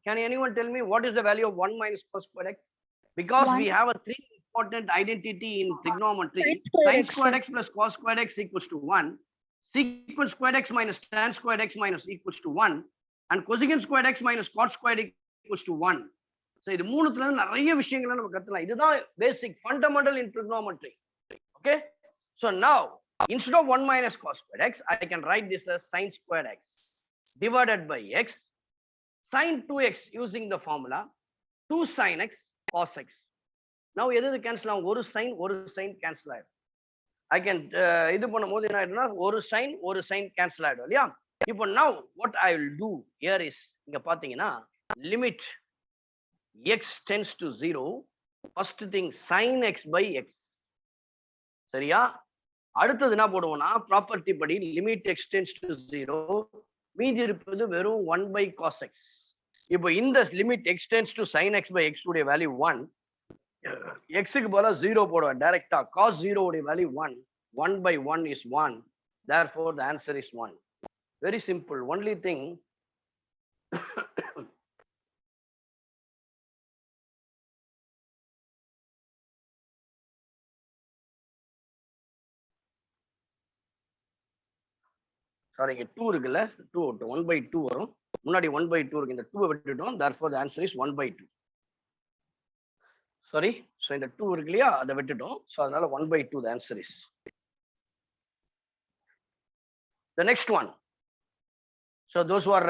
A: Can anyone tell me what is the value of 1 minus cos square x? Because
D: 1.
A: we have a 3 important identity in trigonometry.
C: Sin square
A: Sin
C: x,
A: squared
C: sir.
A: x plus cos squared x equals to 1. Secant squared x minus tan squared x minus equals to 1. And cosecant squared x minus cot squared equals to 1. So இது மூணுத்துல இருந்து நிறைய விஷயங்களை நம்ம கத்துக்கலாம். இதுதான் பேசிக் fundamental in trigonometry. Okay? So now, instead of 1 minus cos squared x, I can write this as sin squared x divided by x sin 2x using the formula 2 sin x cos x. Now, எது cancel ஆகும்? ஒரு sin cancel ஆயிடும். I can இது பண்ணும்போது என்ன ஆயிடும்னா ஒரு sin cancel ஆயிடும் இல்லையா? இப்போ now what I will do here is இங்க பாத்தீங்கன்னா limit x tends to 0. First thing sin x by x. சரியா? அடுத்தது என்ன போடுவோம்னா ப்ராப்பர்ட்டி படி லிமிட் x tends to 0. மீதி இருப்பது வெறும் 1 by cos x. இப்போ இந்த limit x tends to sin x by x உடைய வேல்யூ 1. x-க்கு பதிலா 0 போடுவேன் டைரக்டா. cos 0 உடைய value 1. 1 by 1 is 1. Therefore, the answer is 1. Very simple. Only thing sorry, இங்க 2 இருக்குல்ல 2 1 by 2 வரும். முன்னாடி 1 by 2 இருக்கு. இந்த 2 விட்டுட்டோம். Therefore, the answer is 1 by 2. Sorry. So, இந்த 2 இருக்கு இல்லையா அதை விட்டுட்டோம். So, அதனால 1 by 2 the answer is. The next one. So, those who are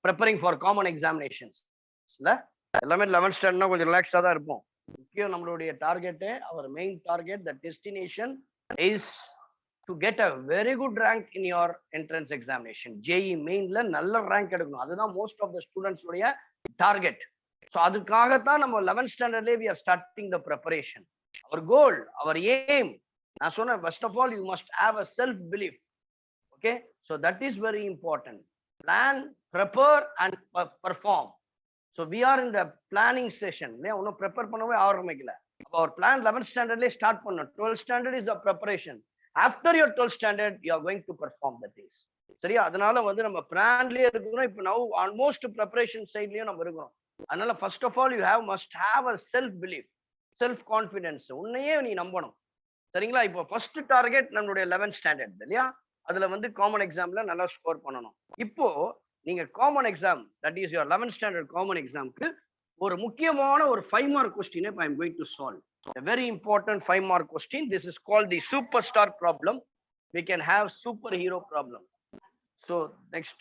A: preparing for common examinations. இல்ல எல்லாமே 11th standard கொஞ்சம் ரிலாக்ஸ்டா தான் இருப்போம். முக்கியம் நம்மளுடைய target, our main target, the destination is to get a very good rank in your entrance examination. JEE mainல நல்ல rank எடுக்கணும். அதுதான் most of the students உடைய target. So அதுக்காகத்தான் நம்ம 11th standardல we are starting the preparation. Our goal, our aim, நான் சொன்னேன் first of all you must have a self belief. Okay, so that is very important. Plan, prepare and perform. So we are in the planning session. இல்லையா ஒன்றும் prepare பண்ணவே ஆரம்பிக்கல. our plan 11th standardலேயே start பண்ணோம். 12th standard is the preparation. After your 12th standard you are going to perform the things. சரியா? அதனால வந்து நம்ம பிளான்லயே இருக்கிறோம். இப்போ now almost preparation சைட்லயும் நம்ம இருக்கிறோம். அதனால first of all you must have a self belief, self confidence. உன்னையே நீ நம்பணும். சரிங்களா? இப்போ ஃபர்ஸ்ட் டார்கெட் நம்மளுடைய 11th standard இல்லையா? அதுல வந்து காமன் எக்ஸாம்ல நல்லா ஸ்கோர் பண்ணணும். இப்போ நீங்க common exam, that is your 11th standard common எக்ஸாம்க்கு ஒரு முக்கியமான ஒரு 5 mark question I am going to solve. A very important 5 mark question. This is called the superstar problem. We can have superhero problem. So next,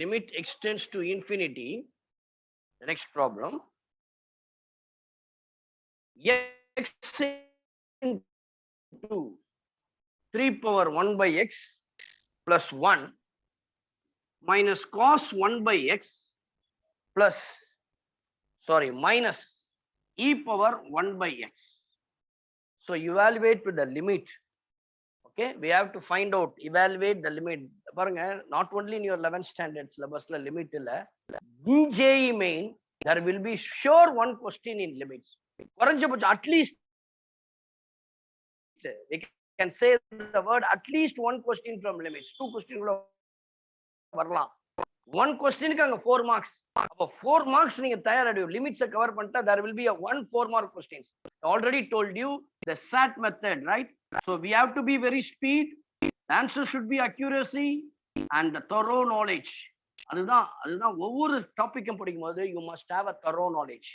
A: limit extends to infinity. The next problem, x into 3 power 1 by x plus 1 minus cos 1 by x plus, sorry, minus e power 1 by x. So evaluate with the limit. Okay, we have to find out, evaluate the limit. பாருங்க, not only in your 11th standard syllabusல limit இல்ல, JEE main there will be sure one question in limits. குறைஞ்சபட்சம் at least we can say the word at least one question from limits. 2 question கூட வரலாம். 1 questionக்கு அங்க 4 marks. அப்ப 4 marks நீங்க தயாராடு limits cover பண்ணிட்டா there will be a 1 4 mark questions. I already told you the SAT method, right? So we have to be very speed. The answer should be accuracy and the thorough knowledge. அதுதான் ஒவ்வொரு டாபிக்கும் படிக்கும்போது you must have a thorough knowledge.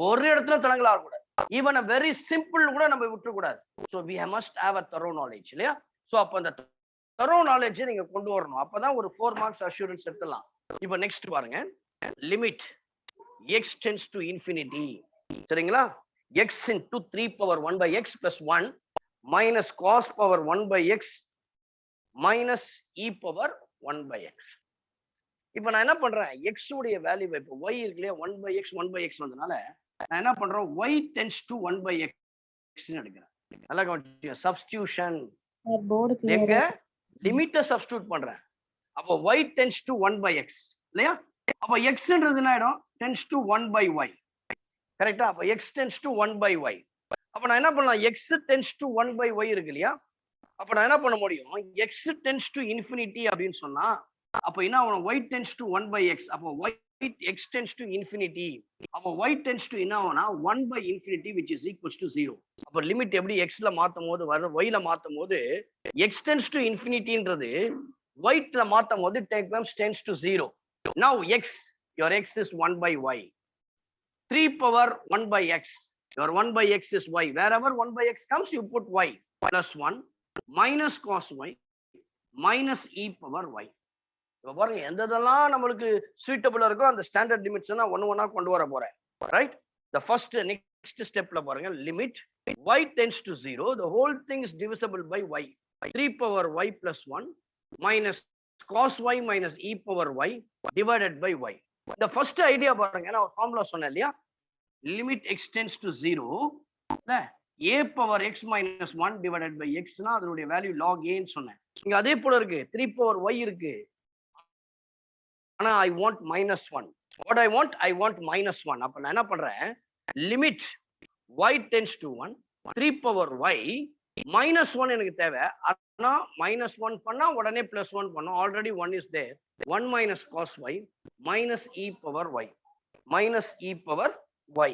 A: ஒரு இடத்துல தடங்களா இருக்க கூடாது. Even a very simple கூட நம்ம விட்டுற கூடாது. So we must have a thorough knowledge, இல்லையா? So அப்ப அந்த thorough knowledge நீங்க கொண்டு வரணும். அப்பதான் ஒரு 4 marks assurance எடுத்துலாம். இப்போ நெக்ஸ்ட் பாருங்க, limit x tends to infinity. சரிங்களா? x into 3 power 1 by x plus 1 minus cos power 1 by x minus e power 1 by x. இப்போ நான் என்ன பண்றேன், x உடைய வேல்யூ இப்போ y இருக்கு இல்லையா, 1 by x வந்தனால நான் என்ன பண்றேன், y tends to 1 by x எடுக்கிறேன். நல்லா கவனிச்சீங்க, சப்ஸ்டிடியூஷன். எங்க லிமிட்டை சப்ஸ்டிடியூட் பண்றேன். அப்போ y tends to 1 by x இல்லையா, அப்போ xன்றது என்ன ஆயிடும், tends to 1 by y. கரெக்டா? அப்போ x tends to 1 by y. அப்ப நான் என்ன பண்ணலாம், x tends to 1 by y இருக்கு இல்லையா, அப்ப நான் என்ன பண்ண முடியும், x tends to infinity அப்படின்னு சொன்னா அப்ப என்ன ஆகும், y tends to 1 by x. அப்போ y x tends to infinity. அப்போ y tends to என்ன ஆகும்னா 1 by infinity which is equals to 0. அப்ப லிமிட் எப்படி x ல மாத்தும் போது y ல மாத்தும் போது x tends to infinityன்றது y ல மாத்தும் போது tends to 0. Now x, your x is 1 by y. 3 power 1 by x. Your 1 by x is y. Wherever 1 by x comes, you put y plus 1 minus cos y minus e power y. இப்போ பாருங்க, எந்ததெல்லாம் நம்மளுக்கு சூட்டபிளா இருக்கோ அந்த standard limits நான் ஒண்ணா கொண்டு வர போறேன். ரைட்? த ஃபர்ஸ்ட் நெக்ஸ்ட் ஸ்டெப்ல பாருங்க, limit y tends to 0, the whole thing is divisible by y. 3 power y plus 1 minus cos y minus e power y divided by y. இந்த ஃபர்ஸ்ட் ஐடியா பாருங்க, நான் ஒரு ஃபார்முலா சொன்னேன் இல்லையா, limit x tends to 0, a power x minus 1 divided by x னா அதனுடைய value log a ன்னு சொன்னேன். இங்க அதே போல இருக்கு, 3 power y இருக்கு, ஆனா I want minus 1. What I want minus 1. அப்ப நான் என்ன பண்றேன், limit y tends to 1, 3 power y minus 1 எனக்கு தேவை, ஆனா minus 1 பண்ணா உடனே plus 1 பண்ணும், already 1 is there. 1 minus cos y minus e power y minus e power y.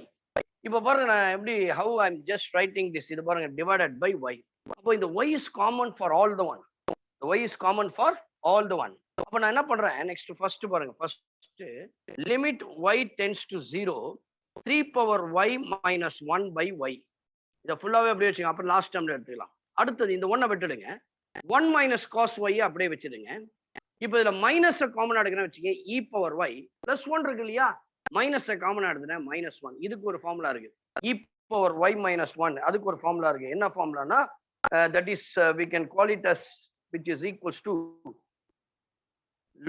A: இப்ப பாருங்க நான் எப்படி, how I'm just writing this, இது பாருங்க divided by y. அப்போ இந்த y is common for all the one. The y is common for all the one. அப்ப நான் என்ன பண்றேன், நெக்ஸ்ட் ஃபர்ஸ்ட் பாருங்க, first limit y tends to 0, 3 power y minus 1 by y. இத ஃபுல்லாவே அப்படியே வச்சுங்க, அப்புறம் லாஸ்ட் டேர்ம்ல எடுத்துக்கலாம். அடுத்தது இந்த 1 விட்டுடுங்க, 1 minus cos y அப்படியே வச்சிடுங்க. இப்போ இதுல மைனஸ் காமனா எடுக்கிறேன்னு வச்சுங்க, e power y plus 1 இருக்கு இல்லையா, மைனஸ் காமனா எடுத்துனேன், -1. இதுக்கு ஒரு ஃபார்முலா இருக்கு, e power y minus 1, அதுக்கு ஒரு ஃபார்முலா இருக்கு. என்ன ஃபார்முலானா, that is we can call it as which is equals to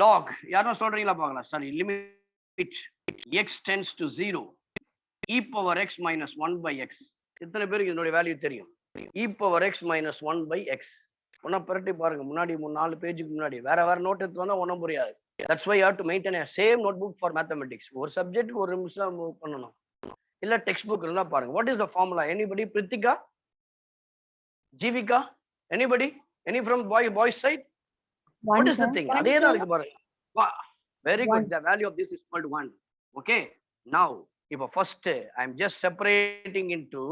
A: log, யாரும் சொல்றீங்களா பார்க்கலாம், sorry, limit x tends to 0, e power x minus 1 by x. எத்தனை பேருக்கு இதனுடைய வேல்யூ தெரியும், e power x minus 1 by x. ஒன்னா பரட்டி பாருங்க, முன்னாடி 4 பேஜுக்கு முன்னாடி வேற நோட் எடுத்து வந்தா ஒன்றும் புரியாது. That's why you have to maintain a same notebook for mathematics. ஒரு சப்ஜெக்ட்டுக்கு ஒரு நிமிஷம் மூவ் பண்ணணும், இல்ல டெக்ஸ்ட் புக் இருந்தா பாருங்க. What is the formula? Anybody? Pritika, Jivika, anybody? Any from boys side? What is the thing? அதே தான் இருக்கு பாருங்க. Very good. The value of this is called 1. Okay. Now, இப்போ first I'm just separating into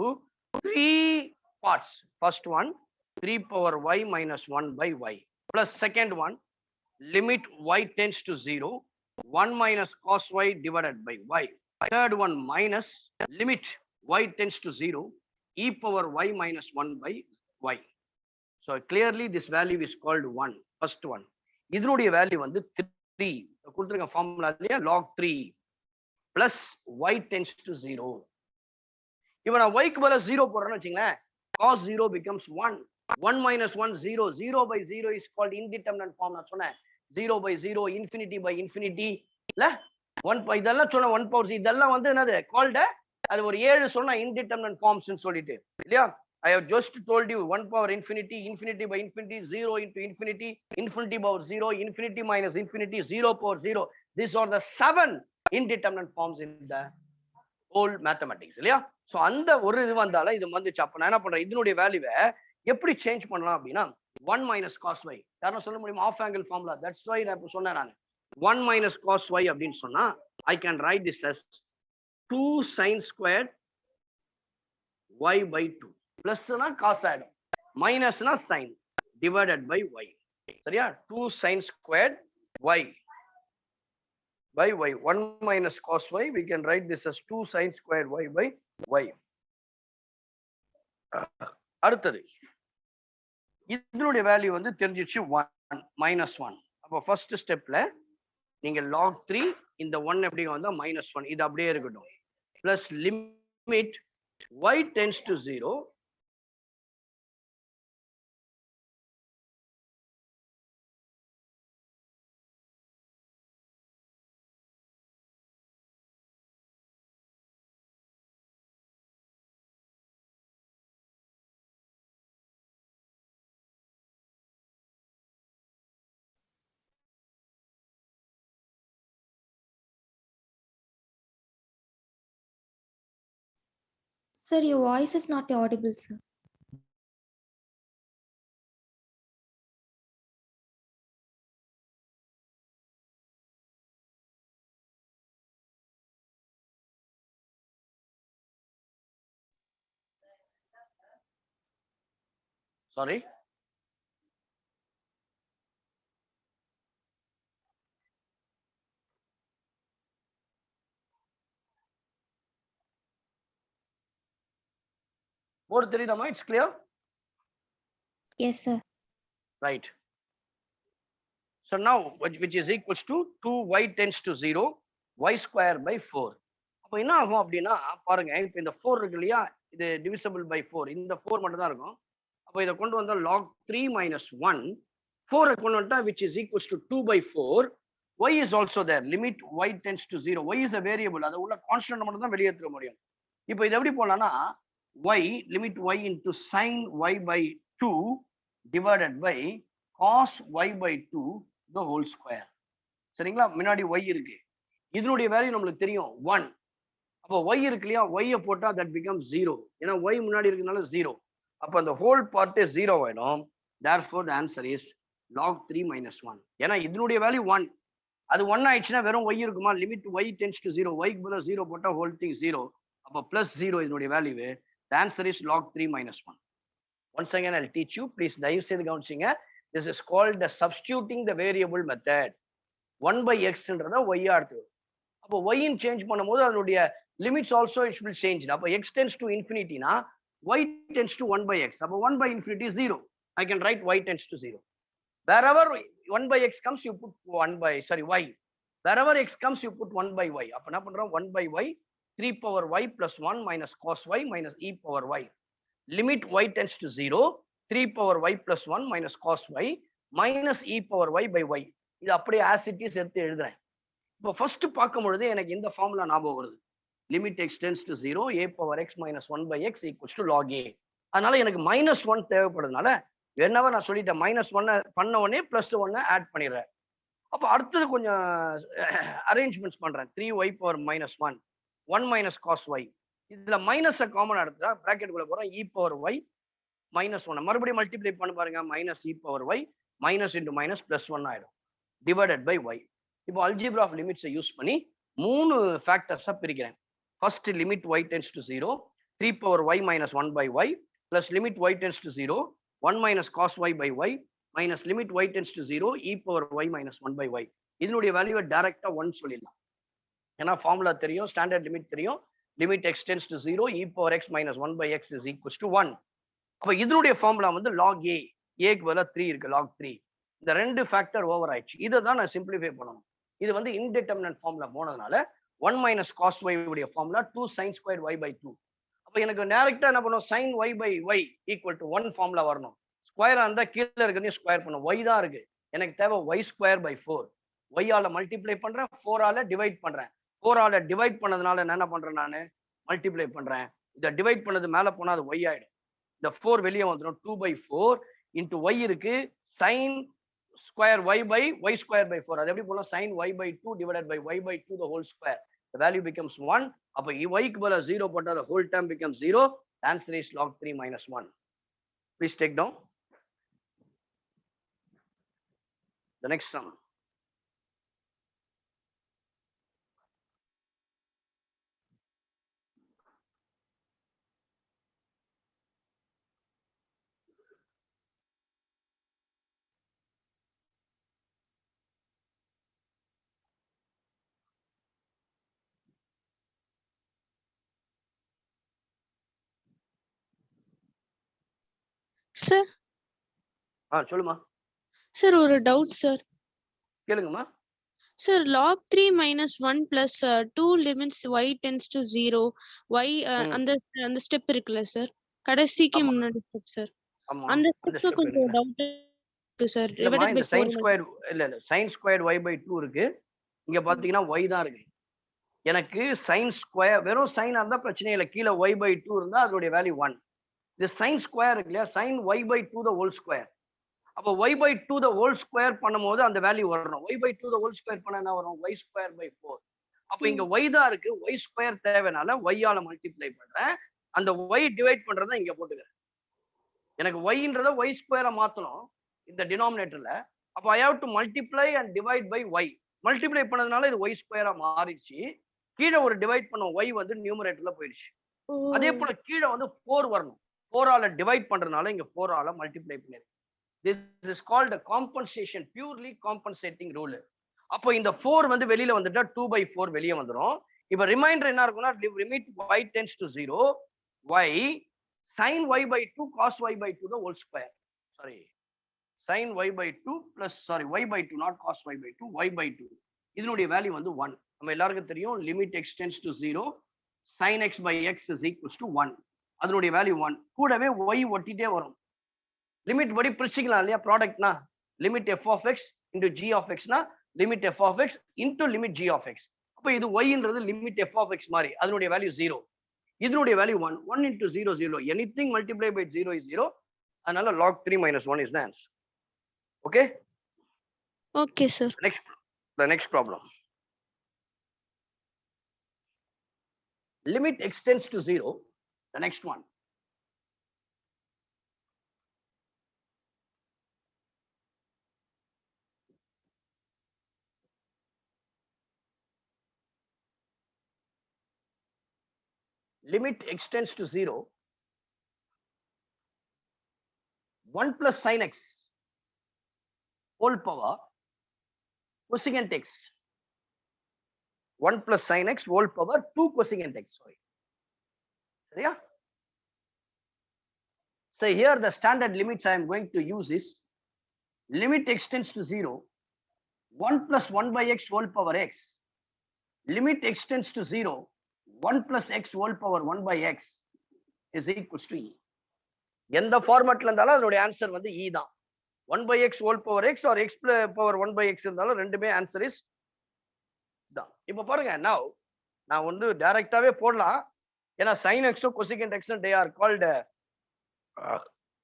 A: 3 parts. First one, 3 power y minus 1 by y. Plus second one, limit y tends to 0, 1 minus cos y divided by y. Third one, minus limit y tends to 0, e power y minus 1 by y. So clearly this value is called 1. First one. இதனுடைய value வந்து 3 கொடுத்துருங்க formula இல்லையா, log 3 plus y tends to 0. இப்போ நான் y க்கு பதிலா 0 போடுறேன்னு வச்சுங்களேன், cos 0 becomes 1. 1 minus 1, 0. 0 by 0 is called indeterminate form. நான் சொன்னேன் 0 by 0, infinity by infinity இல்ல 1 இதெல்லாம் சொன்ன 1 power இதெல்லாம் வந்து என்னது called, அது ஒரு 7 சொன்னா indeterminate forms ன்னு சொல்லிட்டு இல்லையா. I have just told you 1 power infinity, infinity by infinity, 0 into infinity, infinity power 0, infinity minus infinity, 0 power 0. These are the 7 indeterminate forms in the whole mathematics இல்லையா. சோ அந்த ஒரு இது வந்தால இது வந்துச்சு. அப்ப நான் என்ன பண்றேன், இதனுடைய வேல்யூவை எப்படி சேஞ்ச் பண்ணலாம் அப்படின்னா 1 minus cos y. யாரும் சொல்ல முடியுமா, of angle formula. That's why நான் இப்ப சொன்னேன், நான் 1 minus cos y அப்படின்னு சொன்னா I can write this as 2 sin squared y by 2. பிளஸ்னா cos ஆயிடும், மைனஸ்னா சைன், டிவைடட் பை y. சரியா? 2 sin squared y by y. 1 minus cos y, we can write this as 2 sin squared y by y. அடுத்தது இதனுடைய value வந்து தெரிஞ்சிச்சு 1 minus 1. அப்போ first ஸ்டெப்ல நீங்க log 3, இந்த 1 எப்படி வந்தா -1, இது அப்படியே இருக்கட்டும். Plus limit y tends to 0,
D: Sir, your voice is not audible, sir.
A: Sorry. Board தெரியுதாமா? It's clear?
D: Yes, sir.
A: Right. So now, which is equals to 2y tends to 0, y square by 4. அப்போ என்ன ஆகும் அப்படின்னா பாருங்க, இப்போ இந்த 4 இருக்கு இல்லையா, இது டிவிசிபிள் பை 4, இந்த 4 மட்டும் தான் இருக்கும். அப்போ இதை கொண்டு வந்தா log 3 minus 1, 4 கொண்டு வந்துட்டா which is equals to 2 by 4, y is also there, limit y tends to 0, y is a variable, அது உள்ள கான்ஸ்டன்ட் மட்டும் தான் வெளியேற்ற முடியும். இப்போ இது எப்படி போலாம்னா y limit y into sin y by 2 divided by cos y by 2 the whole square. சரிங்களா? முன்னாடி y இருக்கு, இதனுடைய வேல்யூ நம்மளுக்கு தெரியும் 1. அப்போ y இருக்கு இல்லையா, y போட்டா that becomes 0, ஏன்னா y முன்னாடி இருக்கனால 0. அப்போ அந்த ஹோல் பார்ட் 0 ஆயிடும். therefore the answer is log 3 minus 1. ஏன்னா இதனுடைய வேல்யூ 1, அது 1 ஆயிடுச்சுன்னா வெறும் y இருக்குமா, limit y tends to 0, y க்கு பதிலா 0 போட்டா ஹோல் திங் 0. அப்போ plus 0 இதனுடைய value. the answer is log 3 minus 1. once again I'll teach you, please தயவு செய்து கவனிச்சுங்க. this is called the substituting the variable method. 1 by x ன்றத y ஆ எடுத்து, அப்போ y இன் change பண்ணும்போது அதனுடைய limits also it will change. அப்போ x tends to infinity னா y tends to 1 by x. அப்போ 1 by infinity 0. I can write y tends to 0. Wherever 1 by x comes you put 1 by y. Wherever x comes you put 1 by y. அப்போ என்ன பண்றோம், 1 by y 3 power y plus 1 minus cos y minus e power y. limit y tends to 0, 3 power y plus 1 minus cos y minus e power y by y. இது அப்படியே as it is எடுத்து எழுதுறேன். இப்போ first பார்க்கும் பொழுது எனக்கு இந்த formula ஞாபகம் வருது. Limit x tends to 0, a power x minus 1 by x equals to log a. அதனால எனக்கு -1 தேவைப்படுறதுனால என்னவா நான் சொல்லிட்டேன், -1 பண்ண உடனே +1 ஆட் பண்ணிடுறேன். அப்போ அடுத்தது கொஞ்சம் அரேஞ்ச்மெண்ட்ஸ் பண்றேன். 3y power -1, 1 minus cos y. இதுல மைனஸ காமன் எடுத்தா பிராக்கெட் குள்ள போறோம், e power y -1 மறுபடியும் மல்டிப்ளை பண்ணி பாருங்க, minus e power y minus into minus +1 ஆயிடும், divided by y. இப்போ அல்ஜிப்ரா ஆஃப் லிமிட்ஸை யூஸ் பண்ணி 3 ஃபேக்டர்ஸா பிரிக்கிறேன். First limit y tends to 0, 3 power y minus 1 by y plus limit y tends to 0, 1 minus cos y by y minus limit y tends to 0, e power y minus 1 by y. இதனுடைய வேல்யூவை டைரக்டா 1 சொல்லிடலாம், ஏன்னா formula தெரியும், standard limit தெரியும். limit x tends to 0, e power x minus 1 by x is equals to 1. அப்ப இதனுடைய formula வந்து log a, a க்கு பதிலா 3 இருக்கு, log 3. இந்த ரெண்டு ஃபேக்டர் ஓவர் ஆயிடுச்சு, இதை தான் நான் சிம்பிளிஃபை பண்ணணும். இது வந்து இன்டிட்டர்மினன்ட் ஃபார்முலா போனதுனால 1 minus cos y உடைய formula 2 sin squared y by 2. அப்ப எனக்கு டைரக்டா என்ன பண்ணும், sin y by y equal to 1 formula வரணும். ஸ்கொயரா இருந்தா கீழே இருக்கிறதையும் ஸ்கொயர் பண்ணும், y தான் இருக்கு, எனக்கு தேவை y square by 4. y ஆல மல்டிப்ளை பண்றேன், 4 ஆல டிவைட் பண்றேன். 4 ஆல டிவைட் பண்ணதுனால என்ன பண்றேன், நான் மல்டிப்ளை பண்றேன். இதை டிவைட் பண்ணது மேல போனா அது y ஆயிடும். இந்த 4 வெளியே வந்துடும், 2 by 4 into y இருக்கு, sin square y by y square by 4. அது எப்படி போலாம், sin y by 2 divided by y by 2 the whole square. The value becomes 1. அப்ப y க்கு பதிலா 0 போட்டா the whole term becomes 0. The answer is log 3 minus 1. Please take down the next sum.
C: Sir
A: சொல்லுமா.
C: Sir ஒரு doubt sir.
A: கேளுங்கம்மா.
C: Sir log 3 minus 1 plus 2 limits y tends to 0, y அந்த step இருக்குல்ல sir, கடைசிக்கு முன்னாடி ஸ்டெப் சார், அந்த step கொஞ்சம் doubt இருக்கு சார்.
A: இல்லம்மா, இந்த sin squared இல்ல sin squared y by 2 இருக்கு, இங்க பாத்தீங்கன்னா y தான் இருக்கு. எனக்கு sin square வெறும் sin இருந்தா பிரச்சனை இல்லை, கீழே y by 2 இருந்தா அதோட வேல்யூ 1. இது sin square இருக்கு இல்லையா, sin y by 2 the whole square. அப்போ y by 2 the whole square பண்ணும்போது அந்த வேல்யூ வரணும். y by 2 the whole square பண்ணா என்ன வரும், y square by 4. அப்போ இங்க y தான் இருக்கு, y square தேவைனால y ஆல மல்டிப்ளை பண்றேன். அந்த y டிவைட் பண்றதை இங்க போட்டுக்கிறேன். எனக்கு y-ன்றத y ஸ்கொயரா மாத்தணும் இந்த டினாமினேட்டர்ல. அப்போ I have to multiply and divide by y. Multiply பண்ணதுனால இது y ஸ்கொயரா மாறிடுச்சு. கீழே ஒரு டிவைட் பண்ண y வந்து நியூமரேட்டர்ல போயிடுச்சு. அதே போல கீழே வந்து 4 வரணும். 4 ஆல டிவைட் பண்றதுனால இங்க 4 ஆல மல்டிப்ளை பண்ணிருக்கு. This is called a compensation, purely compensating rule. அப்போ இந்த 4 வந்து வெளியில வந்துட்டா 2/4 வெளியே வந்துரும். இப்ப ரிமைண்டர் என்ன இருக்கும்னா limit y tends to 0, y sin y/2 cos y/2 the whole square. Sorry, sin y/2 plus y/2 not cos y/2, y/2. இதனுடைய வேல்யூ வந்து 1. நம்ம எல்லாருக்கும் தெரியும் limit x tends to 0, sin x/x is equals to 1. அதனுடைய value 1. கூடவே y ஒட்டிட்டே வரும். Limit படி பிரிச்சுக்கலாம் இல்லையா? ப்ராடக்ட்னா limit f of x into g of x னா limit f of x into limit g of x. அப்ப இது y-ன்றது லிமிட் f of x மாதிரி. அதனுடைய வேல்யூ 0. இதனுடைய value 1. 1 into 0 0. Anything multiplied by 0 is 0. அதனால log 3 minus 1 is the answer. Okay?
C: Okay, sir.
A: The next problem. Limit x tends to 0. The next one. Limit x tends to 0, 1 plus sin x whole power cosecant x. 1 plus sin x whole power 2 cosecant x. Sorry. Yeah. So here the standard limits I am going to use is limit x tends to 0, 1 plus 1 by x whole power x. Limit x tends to 0, 1 plus x whole power 1 by x is equals to e. எந்த ஃபார்மட்ல இருந்தாலும் அதனுடைய answer வந்து e தான். 1 by x whole power x or x power 1 by x இருந்தாலும் ரெண்டுமே answer is தான். இப்போ பாருங்க, now நான் வந்து டைரக்டாவே போடலாம். ஏன்னா sin x cosecant x they are called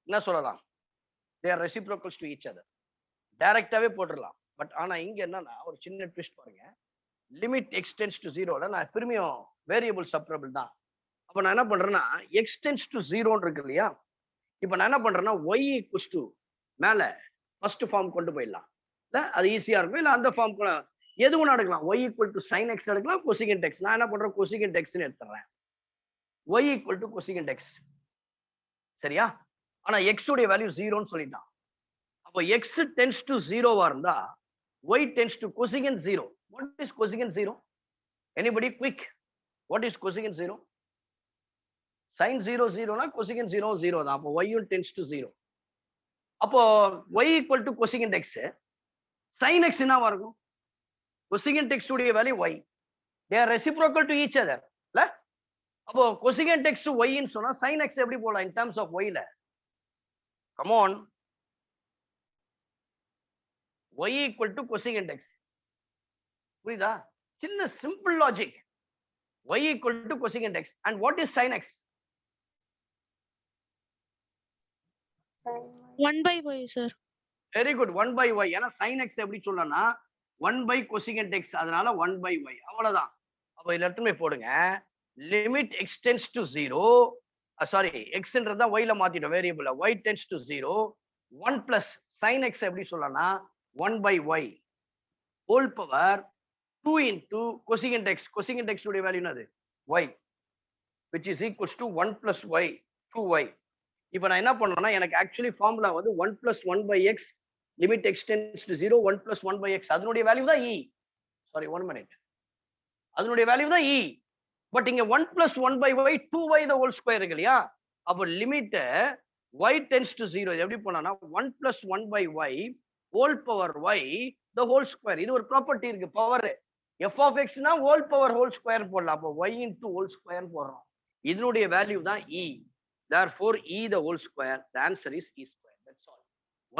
A: என்ன சொல்லலாம், they are reciprocals to each other. டைரக்டாவே போட்டுடலாம். பட் ஆனா இங்க என்னன்னா ஒரு சின்ன ட்விஸ்ட் பாருங்க. லிமிட் x tends to 0ல நான் திரும்பியும் வேரியபிள் செப்பரபிள் தான். அப்ப நான் என்ன பண்றேன்னா x tends to 0 இருக்கு இல்லையா? இப்ப நான் என்ன பண்றேன்னா y equals to மேல ஃபர்ஸ்ட் ஃபார்ம் கொண்டு போயிடலாம். இல்ல அது ஈஸியா இருக்கும். இல்ல அந்த ஃபார்ம் எது ஒண்ணு எடுக்கலாம். y equal to sin x எடுக்கலாம், cosecant x. நான் என்ன பண்றேன், cosecant x ன்னு எடுத்துறேன். y equal to cosecant x. சரியா? ஆனா x உடைய வேல்யூ 0ன்னு சொல்லிட்டான். அப்ப x tends to 0வா இருந்தா y tends to cosecant 0. What is cosecant 0? Anybody quick? What is cosecant 0? Sin 0 0 னா cosecant 0 0 தான். அப்போ y tends to 0. அப்போ y equal to cosecant x. sin x என்னவா இருக்கும்? cosecant x உடைய value y. They are reciprocal to each other. இல்ல? அப்போ cosecant x y ன்னு சொன்னா sin x எப்படி போலாம் in terms of y ல? Come on. y equal to cosecant x. புரியுதா? சின்ன simple logic. y equal to cosecant x. And what is sin x?
C: 1 by y, sir.
A: Very good. 1 by y. ஏன்னா sin x எப்படி சொல்லனா 1 by cosecant x. அதனால 1 by y. அவ்வளவுதான். அப்ப இதுல எடுத்துமே போடுங்க. limit x tends to 0. Sorry, xன்றத y ல மாத்திட்டோம் variable. y tends to 0. 1 plus sin x எப்படி சொல்லனா 1 by y whole power 2 into cosecant x. Cosecant x உடைய வேல்யூ என்னது? y, which is equals to 1 plus y 2y. இப்போ நான் என்ன பண்றேன்னா எனக்கு ஆக்சுவலி ஃபார்முலா வந்து 1 plus 1 by x limit x tends to 0, 1 plus 1 by x. அதனுடைய வேல்யூ தான் e. Sorry, 1 minute. அதனுடைய வேல்யூ தான் e. பட் இங்க 1 plus 1 by y 2y the whole square இருக்கு இல்லையா? அப்போ லிமிட் y tends to 0 எப்படி போனா 1 plus 1 by y whole power y the whole square. இது ஒரு ப்ராப்பர்ட்டி இருக்கு, பவர். f of x னா whole power whole square போடலாம். அப்போ y into whole square போடுறோம். இதனுடைய வேல்யூ தான் e. Therefore e the whole square. The answer is e square. That's all.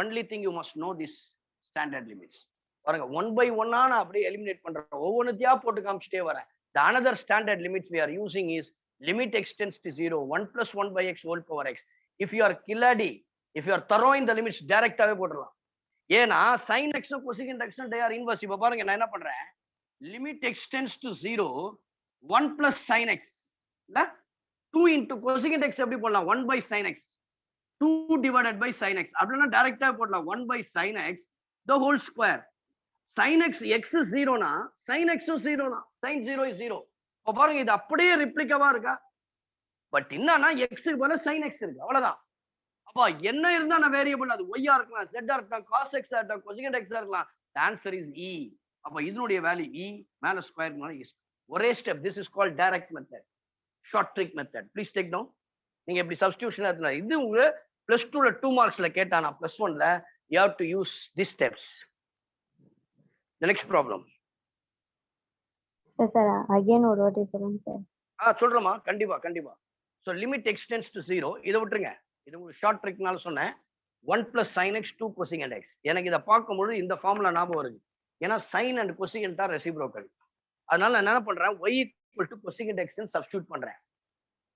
A: Only thing you must know this standard limits. பாருங்க 1 by 1 நான் அப்படியே eliminate பண்றேன். ஒவ்வொன்றுத்தையா போட்டு காமிச்சிட்டே வரேன். The another standard limits we are using is limit x tends to 0, 1 plus 1 by x whole power x. If you are killadi, if you are thorough in the limits, டைரக்டாவே போட்டுடலாம். ஏன்னா sin x cosecant x they are inverse. இப்ப பாருங்க நான் என்ன பண்றேன், limit x tends to 0, 1 plus sin x. இல்ல 2 into cosecant x எப்படி போடலாம் 1 by sin x 2 divided by sin x அப்படின்னா டைரக்டா போடலாம் 1 by sin x the whole square sin x x is 0 னா sin x is 0 னா sin 0 is 0 அப்ப பாருங்க இது அப்படியே ரிப்ளிகவா இருக்கா பட் என்னன்னா x க்கு பதிலா sin x இருக்கு அவ்வளவுதான் அப்ப என்ன இருந்தா நான் வேரியபிள் அது y ஆ இருக்கலாம் z ஆ இருக்கலாம் cos x ஆ இருக்கலாம் cosecant x ஆ இருக்கலாம் the answer is e அப்ப இதனுடைய வேல்யூ e மேல ஸ்கொயர் மேல is ஒரே step this is called direct method short trick method please take down நீங்க எப்படி சப்ஸ்டிடியூஷன் எடுத்தா இது உங்க +2 ல 2 மார்க்ஸ்ல கேட்டானா +1 ல you have to use these steps the next problem
B: Sir, again ஒரு வாட்டி சொல்லுங்க சார்.
A: சொல்றேமா கண்டிப்பா so limit extends to 0 இத விட்டுருங்க இது உங்களுக்கு ஷார்ட் ட்ரிக்னால சொன்னேன் 1 plus sin x 2 cosecant x எனக்கு இத பார்க்கும்போது இந்த ஃபார்முலா ஞாபகம் வருது ஏன்னா sin and cosecant are reciprocal அதனால நான் என்ன பண்றேன் y equal to cosecant x ன்னு சப்ஸ்டிட்யூட் பண்றேன்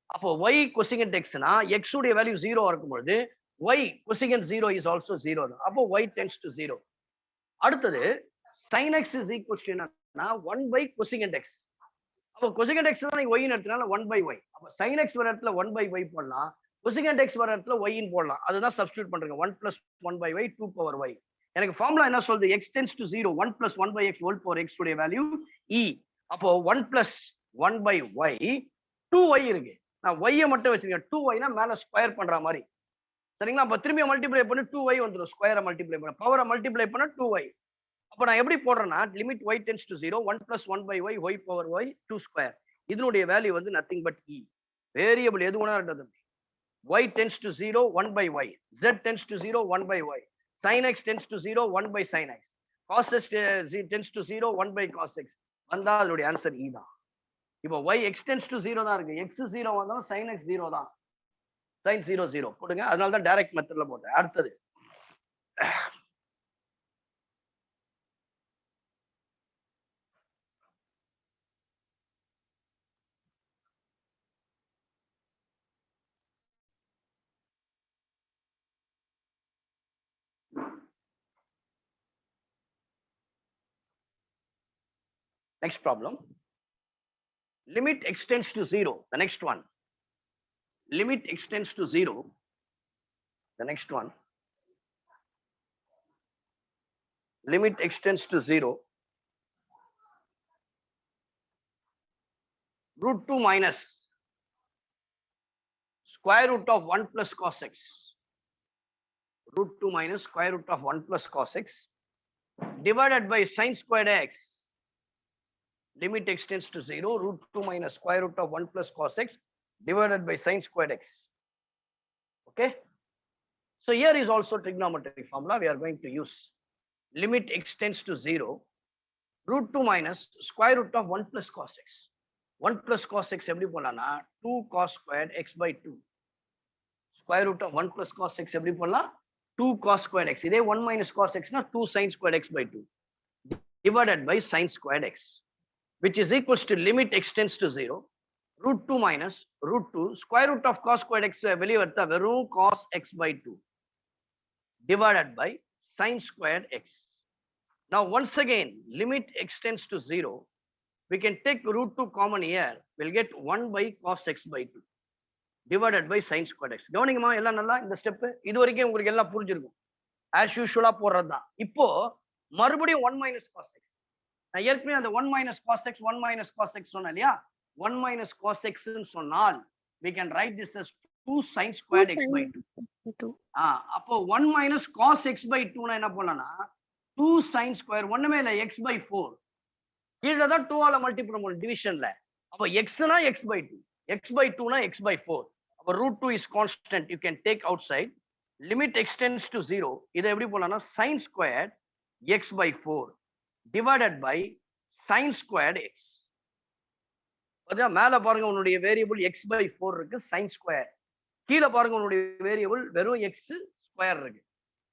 A: அப்போ y cosecant x னா x உடைய வேல்யூ 0 இருக்கும்போது y cosecant 0 is also 0 அப்போ y tends to 0 அடுத்தது sin x is equal to என்னன்னா 1 by cosecant x அப்போ cosecant x தான் y ன்னு எடுத்தனால 1 by y அப்போ sin x வர இடத்துல 1 by y போடலாம் cosecant x வர இடத்துல y ன்னு போடலாம் அதுதான் சப்ஸ்டிட்யூட் பண்றீங்க 1 plus 1 by y 2 power y எனக்கு ஃபார்முலா என்ன சொல்லுது x tends to 0 1 plus 1 by x whole power x உடைய வேல்யூ e அப்போ 1 plus 1 by y 2y இருக்கு நான் y மட்டும் வச்சிருக்கேன் 2y னா மேல ஸ்கொயர் பண்ற மாதிரி சரிங்களா அப்ப திரும்பி மல்டிப்ளை பண்ணி 2y வந்துரும் ஸ்கொயரை மல்டிப்ளை பண்ண பவரை மல்டிப்ளை பண்ண 2y அப்ப நான் எப்படி போடுறேன்னா limit y tends to 0 1 plus 1 by y y power y 2 square இதனுடைய வேல்யூ வந்து நத்திங் பட் e வேரியபிள் எது வேணா இருக்கட்டும் y tends to 0 1 by y z tends to 0 1 by y sin x tends to 0 1 by sin x cos x tends to 0 1 by cos x வந்தா அதனுடைய answer e தான் இப்போ y extends to 0 தான் இருக்கு x 0 வந்தாலும் sin x 0 தான் sin 0 0 போடுங்க அதனால தான் டைரக்ட் மெத்தட்ல போட்டேன் அடுத்தது next problem limit extends to 0 the next one limit extends to 0 the next one limit extends to 0 root 2 minus square root of 1 plus cos x root 2 minus square root of 1 plus cos x divided by sin squared x limit extends to 0 root 2 minus square root of 1 plus cos x divided by sin squared x okay so here is also trigonometric formula we are going to use limit extends to 0 root 2 minus square root of 1 plus cos x 1 plus cos x எப்படி போடலாம்னா 2 cos squared x by 2 square root of 1 plus cos x எப்படி போடலாம் 2 cos squared x இதே 1 minus cos x னா 2 sin squared x by 2 divided by sin squared x which is equals to limit extends to 0 root 2 minus root 2 square root of cos squared x வெளியே வரதா வெறும் cos x by 2 divided by sin squared x now once again limit extends to 0 we can take root 2 common here we'll get 1 by cos x by 2 divided by sin squared x கவனிங்கமா எல்லாம் நல்லா இந்த step இது வரைக்கும் உங்களுக்கு எல்லாம் புரிஞ்சிருக்கும் as usual போடுறதுதான் இப்போ மறுபடியும் 1 minus cos x நான் ஏற்கனவே அந்த 1 minus cos x 1 minus cos x சொன்னேன் இல்லையா 1 minus cos x ன்னு சொன்னால் we can write this as 2 sin squared x by 2 அப்போ 1 minus cos x by 2 னா என்ன பண்ணலாம்னா 2 sin square ஒண்ணுமே இல்ல x by 4 கீழ தான் 2 ஆல மல்டிப்ளை பண்ணணும் டிவிஷன்ல அப்போ x னா x by 2 x by 2 னா x by 4 அப்போ root 2 is constant you can take outside limit extends to 0 இதை எப்படி போடலாம்னா sin squared x by 4 divided by sin squared x அதான் மேல பாருங்க உன்னுடைய வேரியபிள் x by 4 இருக்கு sin square கீழ பாருங்க உன்னுடைய வேரியபிள் வெறும் x ஸ்கொயர் இருக்கு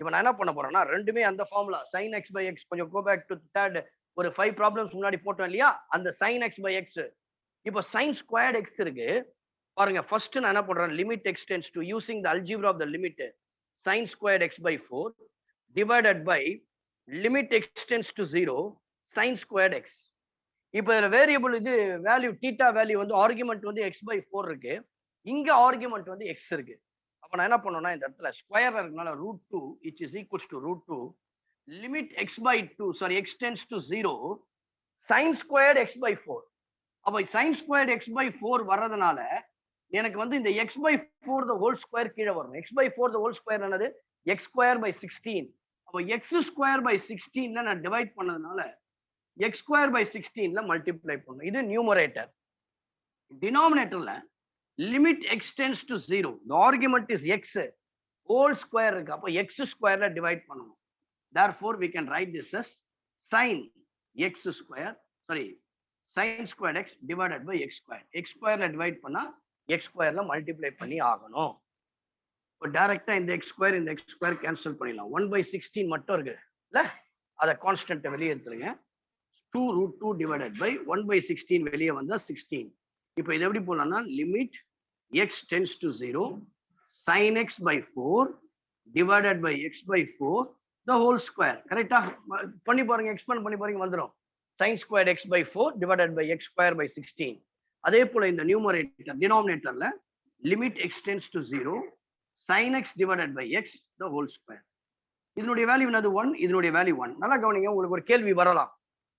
A: இப்போ நான் என்ன பண்ண போறேன்னா ரெண்டுமே அந்த formula sin x by x கொஞ்சம் go back to third ஒரு 5 ப்ராப்ளம்ஸ் முன்னாடி போட்டோம் இல்லையா அந்த sin x by x இப்போ sin squared x இருக்கு பாருங்க ஃபர்ஸ்ட் நான் என்ன பண்றேன் limit x tends to using the algebra of the limit sin squared x by 4 divided by limit extends to 0 sin squared x இப்போ இதுல வேரியபிள் இது வேல்யூ தீட்டா வேல்யூ வந்து ஆர்குமெண்ட் வந்து x by 4 இருக்கு இங்க ஆர்குமெண்ட் வந்து x இருக்கு. அப்ப நான் என்ன பண்ணனும்னா இந்த இடத்துல ஸ்கொயர் இருக்கனால √2 which is equals to √2 limit x tends to 0 sin squared x by 4. அப்ப sin squared x by 4 வர்றதுனால எனக்கு வந்து இந்த x by 4 the whole square கீழ வரும். x by 4 the whole square என்னது x square by 16. அப்ப x square by 16 நான் டிவைட் பண்ணதுனால x square by 16 ல மல்டிப்ளை பண்ணனும். இது numerator. டினாமினேட்டர்ல limit x tends to 0. The argument is x whole square இருக்கு. அப்ப x square ல டிவைட் பண்ணனும். Therefore we can write this as sin x square sin squared x divided by x square. x square ல divide பண்ணா x square ல multiply பண்ணி ஆகணும். இப்போ டைரக்டா இந்த x square கேன்சல் பண்ணிடலாம். 1/16 மட்டும் இருக்கு இல்ல, அத கான்ஸ்டன்ட் வெளியே எடுத்துருங்க. 2√2 divided by 1/16 வெளியே வந்தா 16. இப்போ இது எப்படி போலாம்னா limit x tends to 0 sin x by 4 divided by x by 4 the whole square. கரெக்டா பண்ணி பாருங்க, எக்ஸ்பேண்ட் பண்ணி பாருங்க, வந்துரும் sin squared x by 4 divided by x square by 16. அதே போல இந்த நியூமரேட்டர் டினாமினேட்டர்ல limit x tends to 0 sin x divided by x the whole square. இதனுடைய வேல்யூ என்னது 1, இதனுடைய வேல்யூ 1. நல்லா கவனிங்க, உங்களுக்கு ஒரு கேள்வி வரலாம்,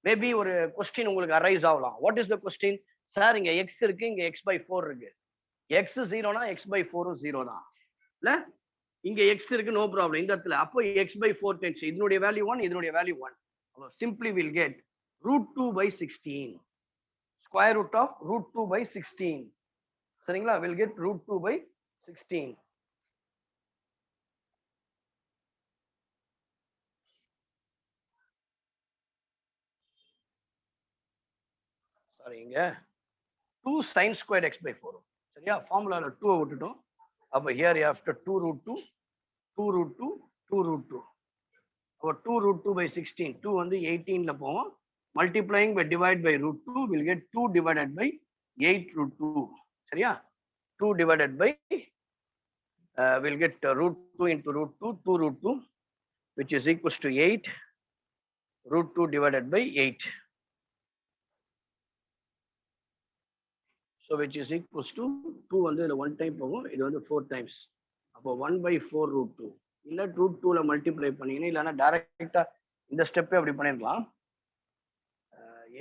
A: மேபி ஒரு क्वेश्चन உங்களுக்கு அரைஸ் ஆகலாம். What is the question? Sir இங்க x இருக்கு, இங்க x by 4 இருக்கு. x 0னா x by 4 0 தான் இல்ல, இங்க x இருக்கு, நோ ப்ராப்ளம். இந்த இடத்துல அப்போ x by 4 tends இதனுடைய வேல்யூ 1, இதனுடைய வேல்யூ 1. அப்போ simply will get √2/16 square root of √2/16. சரிங்களா? Will get √2/16. சாரி, இங்க 2 sin squared x by 4. சரியா? ஃபார்முலால 2 விட்டுட்டோம். அப்ப here you have to 2√2 2√2 2√2. அப்ப 2√2/16 2 வந்து 18ல போவோம். multiplying by divide by √2 will get 2 divided by 8√2. சரியா? 2 divided by will get √2 into √2 2√2 which is equals to 8 √2 divided by 8. So which is equals to 2 வந்து இதுல 1 time போகும், இது வந்து 4 டைம்ஸ். அப்போ 1/4 √2 இல்ல √2ல மல்டிப்ளை பண்ணீங்கன்னா, இல்லைன்னா டைரக்டா இந்த ஸ்டெப்பே அப்படி பண்ணிருக்கலாம்.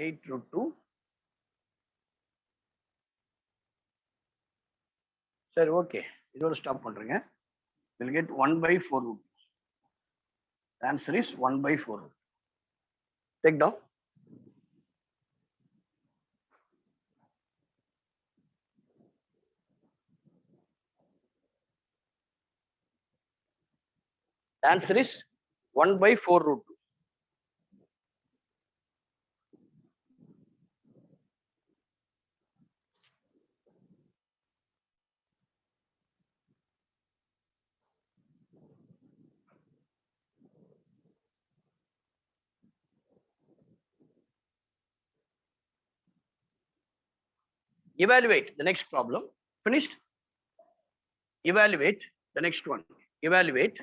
A: 8√2. சரி, ஓகே, இதோட ஸ்டாப் பண்றேங்க. Will get 1/4 √2. Answer is 1/4 √2. Take down. The answer is 1/4 √2. Evaluate the next problem. Finished? Evaluate the next one. Evaluate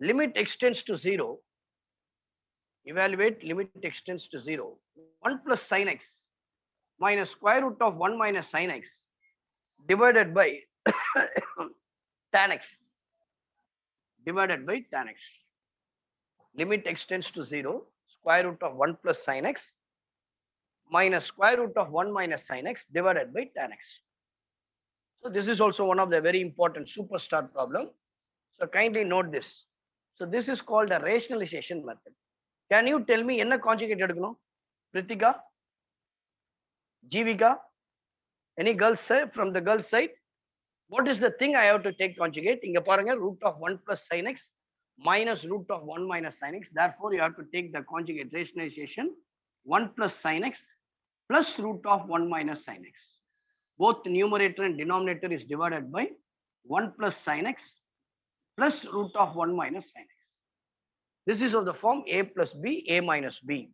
A: limit x tends to 0. Evaluate limit x tends to 0. 1 plus sin x minus square root of 1 minus sin x divided by tan x. Divided by tan x. Limit x tends to 0. Square root of 1 plus sin x minus square root of 1 minus sin x divided by tan x. So this is also one of the very important superstar problem. So kindly note this. So this is called a rationalization method. Can you tell me enna conjugate edukano? Pritika, Jivika, any girls from the girls side? What is the thing I have to take conjugate? Inga paranga root of 1 plus sin x minus root of 1 minus sin x. Therefore you have to take the conjugate rationalization 1 plus sin x plus root of 1 minus sin x. Both numerator and denominator is divided by 1 plus sin x plus root of 1 minus sin x. This is of the form a plus b, a minus b,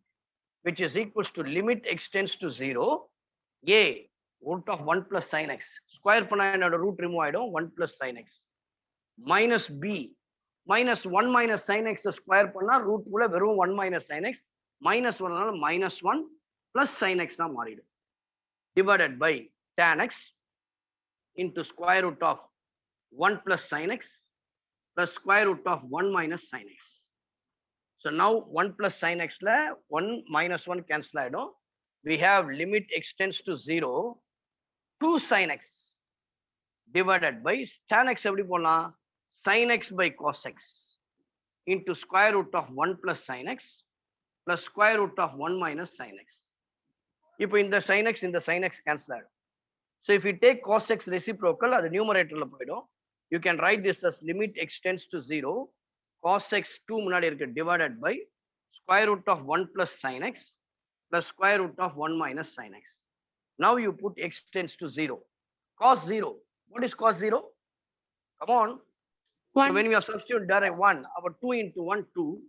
A: which is equals to limit x tends to 0, a root of 1 plus sin x, square பண்ணா என்னோட root remove ஆயிடும் 1 plus sin x, minus b minus 1 minus sin x square பண்ணா root குள்ள வெறும் 1 minus sin x minus 1 minus 1 plus sin x தான் மாறிடும் divided by tan x into square root of 1 plus sin x plus square root of 1 minus sin x. So now 1 plus sin x la 1 minus 1 cancel ஆயிடும். We have limit extends to 0 2 sin x divided by tan x எப்படி போடலாம் sin x by cos x into square root of 1 plus sin x plus square root of 1 minus sin x. இப்போ இந்த sin x இந்த sin x cancel ஆயிடும். So if you take cos x reciprocal, அது numeratorல போயிடும். You can write this as limit extends to 0 cos x 2 முன்னாடி இருக்கு divided by square root of 1 plus sin x plus square root of 1 minus sin x. Now you put x tends to 0. Cos 0. What is cos 0? Come on.
C: 1.
A: So when we are substitute direct 1, our 2 into 1, 2.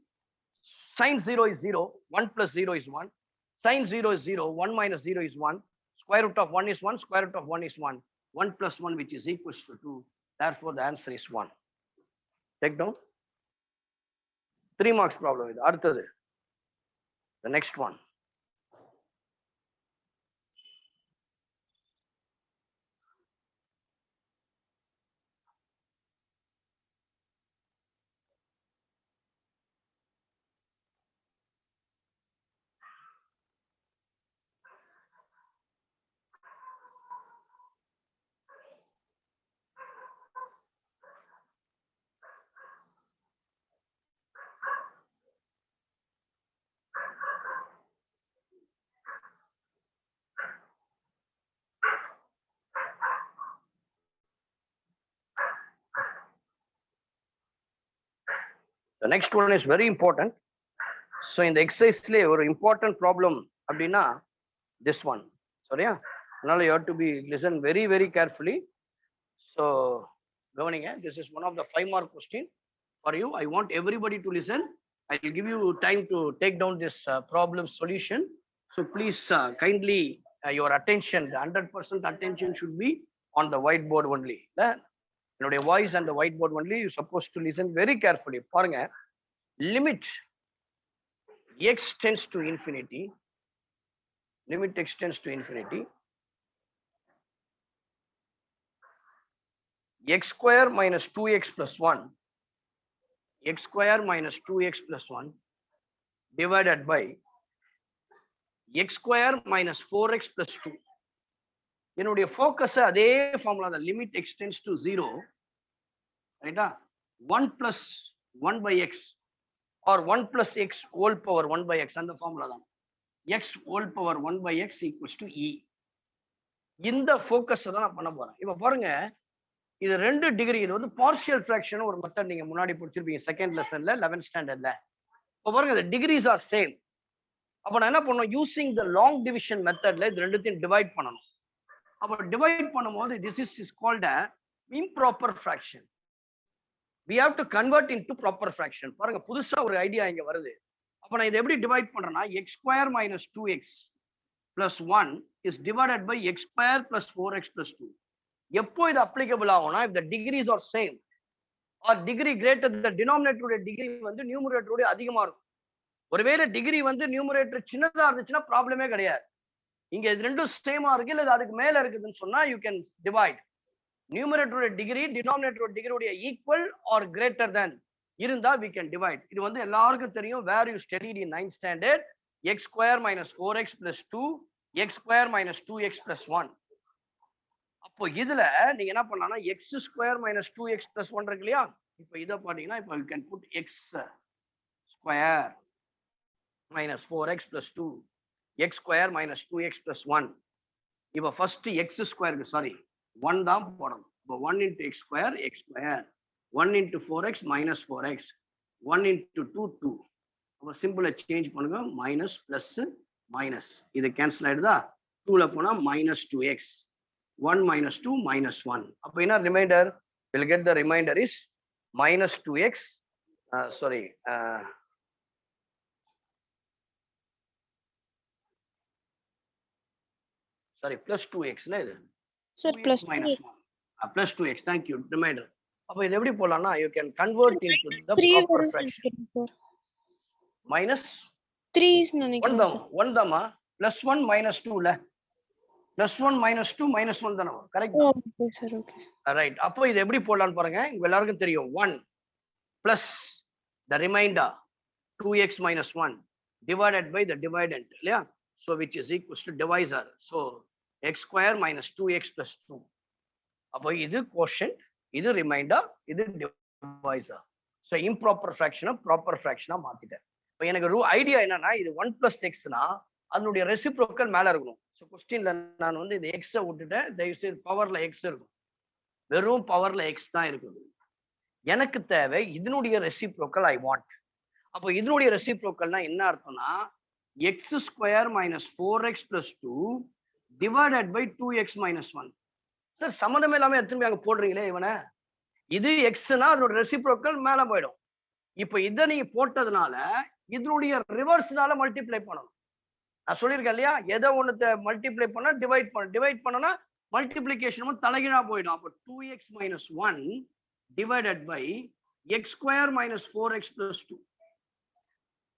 A: Sin 0 is 0. 1 plus 0 is 1. Sin 0 is 0. 1 minus 0 is 1. Square root of 1 is 1. Square root of 1 is 1. 1 plus 1 which is equals to 2. Therefore, the answer is 1. Take down. 3 marks problem with அடுத்தது. The next one. The next one is very important. So in the exercise ஒரு important problem அப்படின்னா this one. சரியா? அதனால you have to be listen very very carefully. So கவனிங்க, this is one of the 5 mark question for you. I want everybody to listen. I will give you time to take down this problem solution. So please kindly your attention, the 100% attention should be on the whiteboard only. என்னுடைய voice and the whiteboard only. You supposed to listen very carefully. பாருங்க, limit x tends to infinity. Limit x tends to infinity. X square minus 2x plus 1. X square minus 2x plus 1 divided by x square minus 4x plus 2. என்னுடைய focus அதே formula தான். Limit x tends to 0, ரைட்டா? 1 plus 1 by x or 1 plus x whole power 1 by x, அந்த formula தான். x whole power 1 by x equals to e. இந்த focus தான் நான் பண்ண போறேன். இப்போ பாருங்க, இது 2 டிகிரி. இது வந்து பார்ஷியல் ஃபிராக்ஷன் ஒரு மெத்தட் நீங்க முன்னாடி படிச்சிருப்பீங்க செகண்ட் லெசன்ல 11th ஸ்டாண்டர்ட்ல. இப்போ பாருங்க, the degrees are same. அப்போ நான் என்ன பண்ணணும், யூசிங் த லாங் டிவிஷன் மெத்தட்ல இது ரெண்டுத்தையும் டிவைட் பண்ணணும். அப்போ டிவைட் பண்ணும்போது this is called a improper fraction. We have to convert into proper fraction. பாருங்க, புதுசா ஒரு ஐடியா இங்க வருது. அப்ப நான் இதை எப்படி டிவைட் பண்றேன்னா, x square minus 2x plus 1 is divided by x square plus 4x plus 2. எப்போ இது அப்ளிகபிள் ஆகும்னா, if the degrees are same or degree greater, the denominator degree வந்து நியூமரேட்டரோட அதிகமா இருக்கும். ஒருவேளை டிகிரி வந்து நியூமரேட்டர் சின்னதா இருந்துச்சுன்னா ப்ராப்ளமே கிடையாது. இங்க இது ரெண்டும் சேமா இருக்கு, இல்ல அதுக்கு மேல இருக்குதுன்னு சொன்னா you can divide. நியூமரேட்டரோட டிகிரி டினாமினேட்டரோட டிகிரியோட ஈக்குவல் ஆர் கிரேட்டர் தென் இருந்தா we can divide. இது வந்து எல்லாருக்கும் தெரியும். where you studied in 9th standard, x square minus 4x plus 2, x square minus 2x plus 1. அப்போ இதுல நீங்க என்ன பண்ணலாம்னா, x square minus 2x plus 1 இருக்கு இல்லையா? இப்போ இதை பாத்தீங்கன்னா, இப்போ you can put x square minus 4x plus 2, x square minus 2x plus 1. இப்போ ஃபர்ஸ்ட் x ஸ்கொயர், சாரி 1 தான் போடணும். இப்போ 1 into x square, x square, 1 into 4x minus 4x, 1 into 2, 2. அப்போ சிம்பிளை சேஞ்ச் பண்ணுங்க, மைனஸ் பிளஸ் மைனஸ், இது cancel ஆயிடுதா? 2ல போனா minus 2x, 1 minus 2 minus 1. அப்போ என்ன reminder? we'll get the remainder is minus 2x, plus 2x.
C: Sir, plus
A: minus 1. Plus 2x. Thank you. Reminder. அப்ப இது எப்படி போடலாம்னா you can convert into the proper fraction. minus
C: 3 நினைக்கிறேன் sir.
A: 1 தாமா plus 1 minus 2 ல plus 1 minus 2 minus 1 தானே correct
C: okay sir. Okay
A: right. அப்போ இது எப்படி போடலாம்னு பாருங்க. உங்க எல்லாருக்கும் தெரியும் 1 plus the remainder 2x minus 1 divided by the dividend இல்லையா? So which is equals to divisor. So x square minus 2x plus 2. அப்போ இது quotient, இது remainder, இது divisor. So improper fraction proper fraction மாத்திட்டேன். இப்போ எனக்கு ஐடியா என்னன்னா இது 1 plus xனா அதனுடைய ரெசிப்ரோக்கல் மேல இருக்கணும். ஸோ கொஸ்டின்ல நான் வந்து இந்த எக்ஸை விட்டுட்டேன். தயவுசெய்து பவர்ல எக்ஸ் இருக்கும், வெறும் பவர்ல எக்ஸ் தான் இருக்குது. எனக்கு தேவை இதனுடைய ரெசிப்ரோக்கல் ஐ வாண்ட். அப்போ இதனுடைய ரெசிப்ரோக்கல்னா என்ன அர்த்தம்னா x square minus 4x plus 2 divided by 2x minus 1. Sir சம்மந்தமே இல்லாம எடுத்துன்னு அங்க போடுறீங்களே இவனை. இது எக்ஸ்னா அதோட ரெசிப்ரோக்கல் மேல போயிடும். இப்போ இதை நீங்க போட்டதுனால இதனுடைய ரிவர்ஸ்னால மல்டிப்ளை பண்ணணும். நான் சொல்லியிருக்கேன் இல்லையா, எதை ஒன்று மல்டிப்ளை பண்ணா டிவைட் பண்ணனா மல்டிப்ளிகேஷன் தலைகீழா போயிடும். அப்போ 2x minus 1 divided by x square minus 4x plus 2.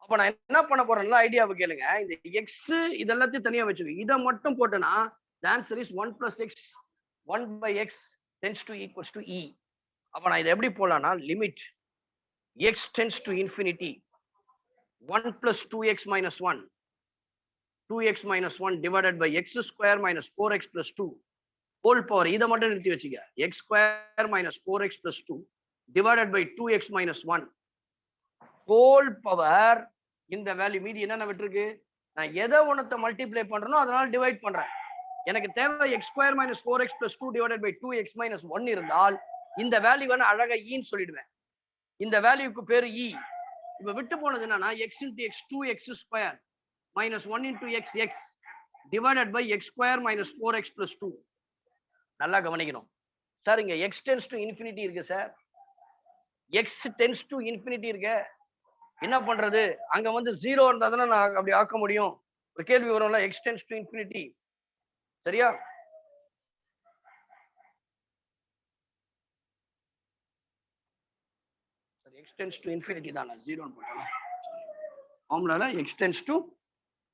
A: அப்ப நான் என்ன பண்ண போறேன்னா ஐடியாவை கேளுங்க. இந்த எக்ஸ் இதெல்லாத்தையும் தனியா வச்சுக்கோ. இதை மட்டும் போட்டேன்னா the answer is 1 plus x 1 by x tends to equals to e. அப்ப நான் இதை எப்படி போடலாம்னா limit x tends to infinity 1 plus 2x minus 1 2x minus 1 divided by x square minus 4x plus 2 whole power. இதை மட்டும் நிறுத்தி வச்சுக்க. x square minus 4x plus 2 divided by 2x minus 1 whole power. இந்த value மீதி என்னென்ன விட்டுருக்கு, நான் எதை ஒன்றத்தை மல்டிப்ளை பண்றேனோ அதனால டிவைட் பண்றேன். எனக்கு தேவை x square minus 4x plus 2 divided by 2x minus 1 இருந்தால் இந்த வேல்யூ வேணா அழகா ஈன்னு சொல்லிடுவேன். இந்த வேல்யூக்கு பேரு இ. இப்ப விட்டு போனது என்னன்னா x into x 2x square minus 1 into x x divided by x square minus 4x plus 2. நல்லா கவனிக்கணும் சார். இங்க x tends to infinity இருக்கு sir, x tends to infinity இருக்கு. என்ன பண்றது, அங்க வந்து 0 இருந்தா தானே நான் அப்படி ஆக்க முடியும். ஒரு கேள்வி வரும்ல x tends to infinity. சரியா? x tends to infinity தானே, 0 போட்டாலும் ஃபார்முலால x tends to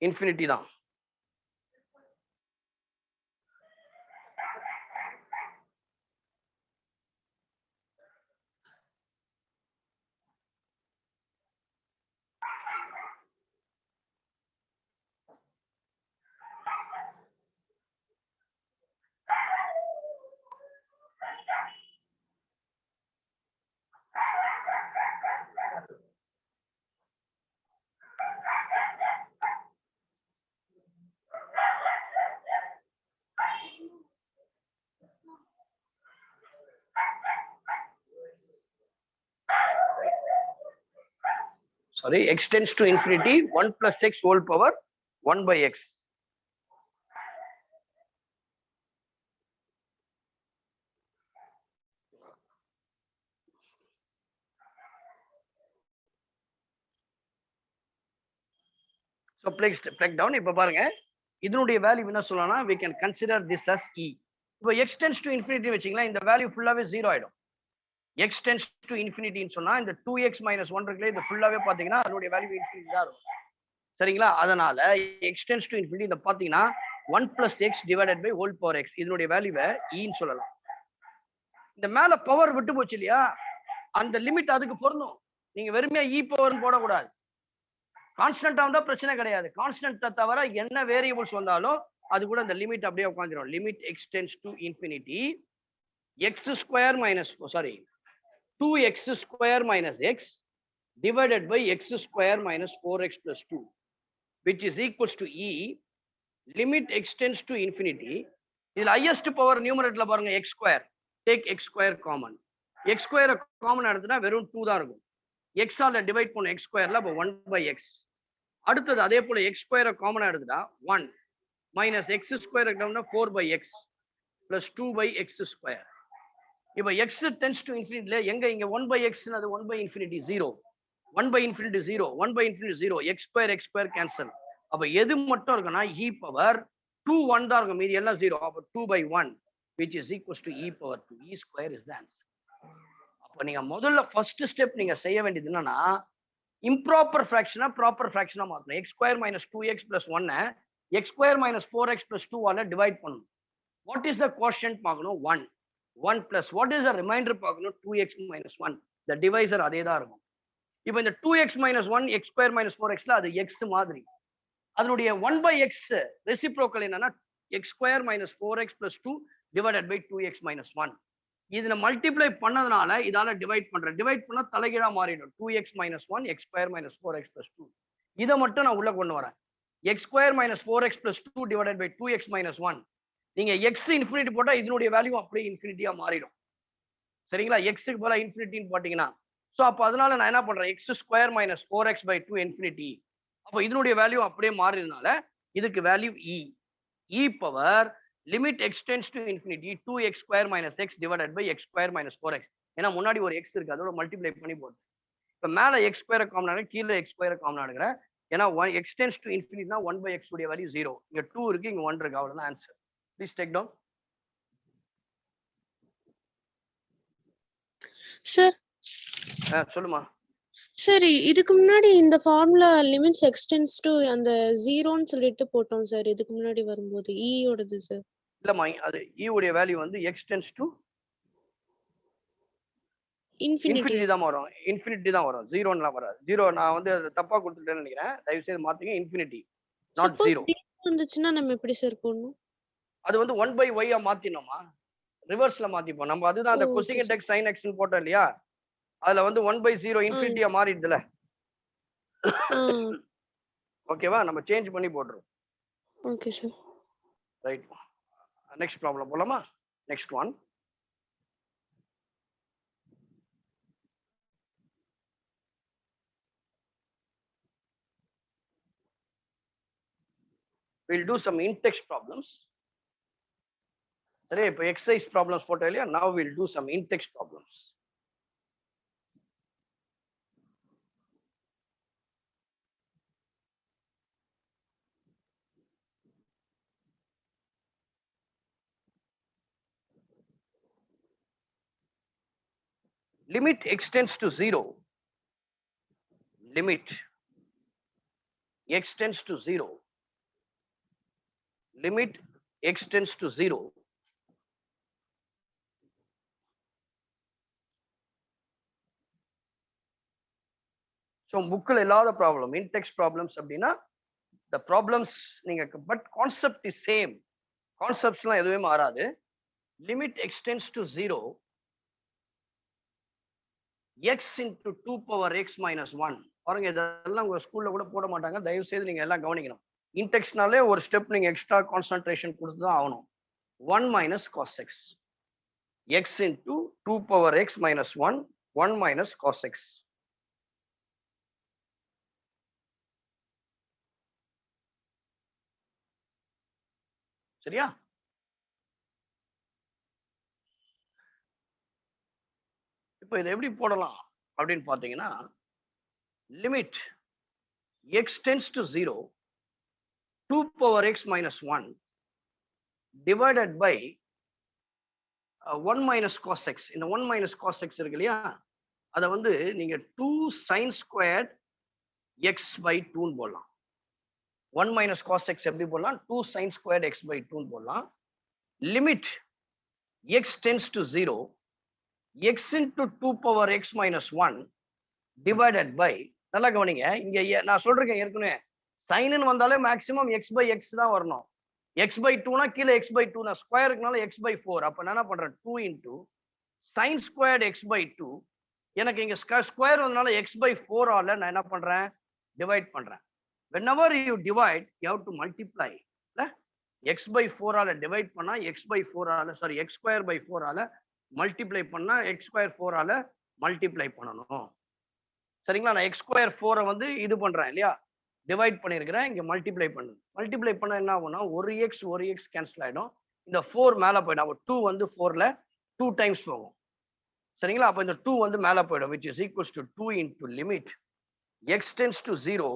A: infinity தான். Sorry, x tends to infinity 1 plus x whole power 1 by x. So break down. இப்ப பாருங்க இதனுடைய வேல்யூ என்ன சொல்லலாம்னா we can consider this as e. இப்போ x tends to infinity வச்சீங்களா இந்த வேல்யூ ஃபுல்லாவே 0 ஆயிடும். x tends to infinity ன்னு சொன்னா இந்த 2x minus 1 இருக்குல்ல இது ஃபுல்லாவே பாத்தீங்கன்னா அதனுடைய வேல்யூ இன்ஃபினிட்டி தான் இருக்கும். சரிங்களா? அதனால x tends to infinity இந்த பாத்தீங்கன்னா 1 plus x divided by whole power x இதனுடைய வேல்யூவை e ன்னு சொல்லலாம். இந்த மேல பவர் விட்டு போச்சு இல்லையா, அந்த லிமிட் அதுக்கு பொருந்தும். நீங்க வெறுமையா e பவர்னு போடக்கூடாது. கான்ஸ்டன்டா வந்தா பிரச்சனை கிடையாது. கான்ஸ்டன்ட்டை தவிர என்ன வேரியபிள்ஸ் வந்தாலும் அது கூட அந்த லிமிட் அப்படியே உட்காந்துரும். Limit x tends to infinity x square minus 2x square minus x divided by x square minus 4x plus 2 which is equals to e limit x tends to infinity. இதுல highest power numeratorல பாருங்க x square, take x square common. x square common எடுத்துட்டா வெறும் 2 தான் இருக்கும். x ஆல divide பண்ண x ஸ்கொயர்ல அப்ப 1 by x. அடுத்தது அதே போல x ஸ்கொயரை காமனா எடுத்துட்டா 1 minus x ஸ்கொயர் எடுத்தோம்னா 4 by x plus 2 by x square. இப்ப x tends to infinity எங்க இங்க 1 by x அது 1 by infinity 0 1 by infinity 0 1 by infinity 0 x square cancel. அப்ப எது மட்டும் இருக்குன்னா e power 2 1 தான் இருக்கும், மீதி எல்லாம் 0. அப்ப 2 by 1 which is equals to e power 2. E square is the answer. அப்ப நீங்க முதல்ல ஃபர்ஸ்ட் ஸ்டெப் நீங்க செய்ய வேண்டியது என்னன்னா இம்ப்ராப்பர் ஃபிராக்ஷனா ப்ராப்பர் ஃபிராக்ஷனா மாத்தணும். x square minus 2x plus 1 x square minus 4x plus 2 ஆல டிவைட் பண்ணணும். வாட் இஸ் த கோஷன்ட் பார்க்கணும் 1 1 plus what is the reminder பார்க்கணும் 2x மைனஸ் 1. இந்த டிவைசர் அதே தான் இருக்கும். இப்போ இந்த 2x minus 1 x square minus 4xல அது x மாதிரி. அதனுடைய 1 by x ரெசிப்ரோக்கல் என்னன்னா x square minus 4x plus 2 divided by 2x minus 1. இதுல மல்டிப்ளை பண்ணதுனால இதால டிவைட் பண்றேன். டிவைட் பண்ணா தலைகீழா மாறிடும். 2x minus 1 x square minus 4x plus 2. இதை மட்டும் நான் உள்ள கொண்டு வரேன். x square minus 4x plus 2 divided by 2x minus 1. நீங்க x இன்ஃபினிட்டி போட்டா இதனுடைய வேல்யூ அப்படியே இன்ஃபினிட்டியா மாறிடும். சரிங்களா? எக்ஸுக்கு போல இன்ஃபினிட்டின்னு போட்டீங்கன்னா ஸோ அப்போ அதனால நான் என்ன பண்றேன் x square minus 4x by 2 infinity. அப்போ இதனுடைய வேல்யூ அப்படியே மாறினால இதுக்கு value e power limit x tends to infinity 2x square minus x divided by x square minus 4x. ஏன்னா முன்னாடி ஒரு x இருக்கு, அதோட மல்டிப்ளை பண்ணி போட்டு இப்போ மேல x ஸ்கொயர் காமன் ஆடுங்க, கீழே x ஸ்கொயர் காமன் ஆடுகிறேன். ஏன்னா எக்ஸ்டென்ஸ் டு இன்ஃபினிட்டினா 1 பை x உடைய வேல்யூ 0. இங்க 2 இருக்கு, இங்க 1 இருக்கு, அவ்வளவுதான் answer. Please take down.
C: Sir
A: சொல்லுமா.
C: சரி, இதுக்கு முன்னாடி இந்த ஃபார்முலா லிமிட்ஸ் எக்ஸ்டென்ஸ் டு அந்த 0ன்னு சொல்லிட்டு போட்டோம் சார். இதுக்கு முன்னாடி வரும்போது ஈயோடது சார்.
A: இல்லம்மா, அது e உடைய வேல்யூ வந்து எக்ஸ்டென்ஸ் டு இன்ஃபினிட்டி தான் வரும். இன்ஃபினிட்டி தான் வரும், 0ன்னுலாம் வராது. 0 நான் வந்து அது தப்பா கொடுத்துட்டேன்னு நினைக்கிறேன். தயவு செய்து மாத்துங்க, இன்ஃபினிட்டி நாட் 0
C: வந்துச்சுன்னா நம்ம எப்படி சார் போடணும்?
A: அது வந்து 1 by y மாத்தினோமா, ரிவர்ஸ்ல மாத்திப்போம் நம்ம. அதுதான் அந்த கொசிகண்ட் x sin x ன்னு போட்டோம் இல்லையா, அதுல வந்து 1 by 0 இன்ஃபினிட்டியா மாறிடுதுல. ஓகேவா? நம்ம சேஞ்ச் பண்ணி போட்டுரும்.
C: Okay sir.
A: Right, next problem போலாமா? Next one. we'll do some in-text problems. சரி, இப்போ எக்ஸசைஸ் ப்ராப்ளம்ஸ் போட்டோம் இல்லையா, now we'll do some in-text problems. limit extends to 0. Limit extends to 0. Limit extends to 0. So புக்கில் இல்லாத problem இன்டெக்ஸ்ட் problems அப்படின்னா the problems நீங்க but concept is same. கான்செப்ட்ஸ்லாம் எதுவுமே மாறாது. limit extends to 0 x into 2 power x minus 1. பாருங்க, இதெல்லாம் உங்க ஸ்கூல்ல கூட போட மாட்டாங்க. தயவு செய்து நீங்க எல்லாம் கவனிக்கணும். இன்டெக்ஸ்ட்னாலே ஒரு ஸ்டெப் நீங்க எக்ஸ்ட்ரா கான்சன்ட்ரேஷன் கொடுத்து தான் ஆகணும். 1 minus cos x. x into 2 power x minus 1 1 minus cos x. சரியா? இப்போ இதை எப்படி போடலாம் அப்படின்னு பார்த்தீங்கன்னா, limit x tends to 0 2 power x minus 1 divided by 1 minus cos x. இந்த 1 minus cos x இருக்கு இல்லையா, அதை வந்து நீங்க 2 sin squared x by 2 போடலாம். 1 minus cos x எப்படி போடலாம்? 2 sin squared x by 2 போடலாம். Limit x tends to 0 x into 2 power x minus 1 divided by, நல்லா கவனிங்க, இங்க நான் சொல்றேன் ஏற்கனவே சைன் வந்தாலே மேக்ஸிமம் x by x தான் வரணும். x by 2னா கீழே x by 2 நான் ஸ்கொயருக்குனால x by 4. அப்ப நான் என்ன பண்றேன், 2 into sin squared x by 2. எனக்கு இங்க ஸ்கொயர் வந்தனால x by 4 ஆல நான் என்ன பண்றேன், டிவைட் பண்றேன். whenever you divide you have to multiply. x by 4 ஆல டிவைட் பண்ணா x by 4 ஆல சாரி x ஸ்கொயர் by 4 ஆல மல்டிப்ளை பண்ணா x ஸ்கொயர் 4 ஆல மல்டிப்ளை பண்ணணும். சரிங்களா? நான் x ஸ்கொயர் 4 வந்து இது பண்றேன் இல்லையா, டிவைட் பண்ணிருக்கிறேன், இங்க மல்டிப்ளை பண்ணுது. மல்டிப்ளை பண்ண என்ன ஆகும்னா ஒரு x கேன்சல் ஆயிடும். இந்த 4 மேல போயிடும். அப்போ 2 வந்து 4ல 2 டைம்ஸ் போகும். சரிங்களா? அப்போ இந்த 2 வந்து மேல போயிடும், which is equals to 2 into limit x tends to 0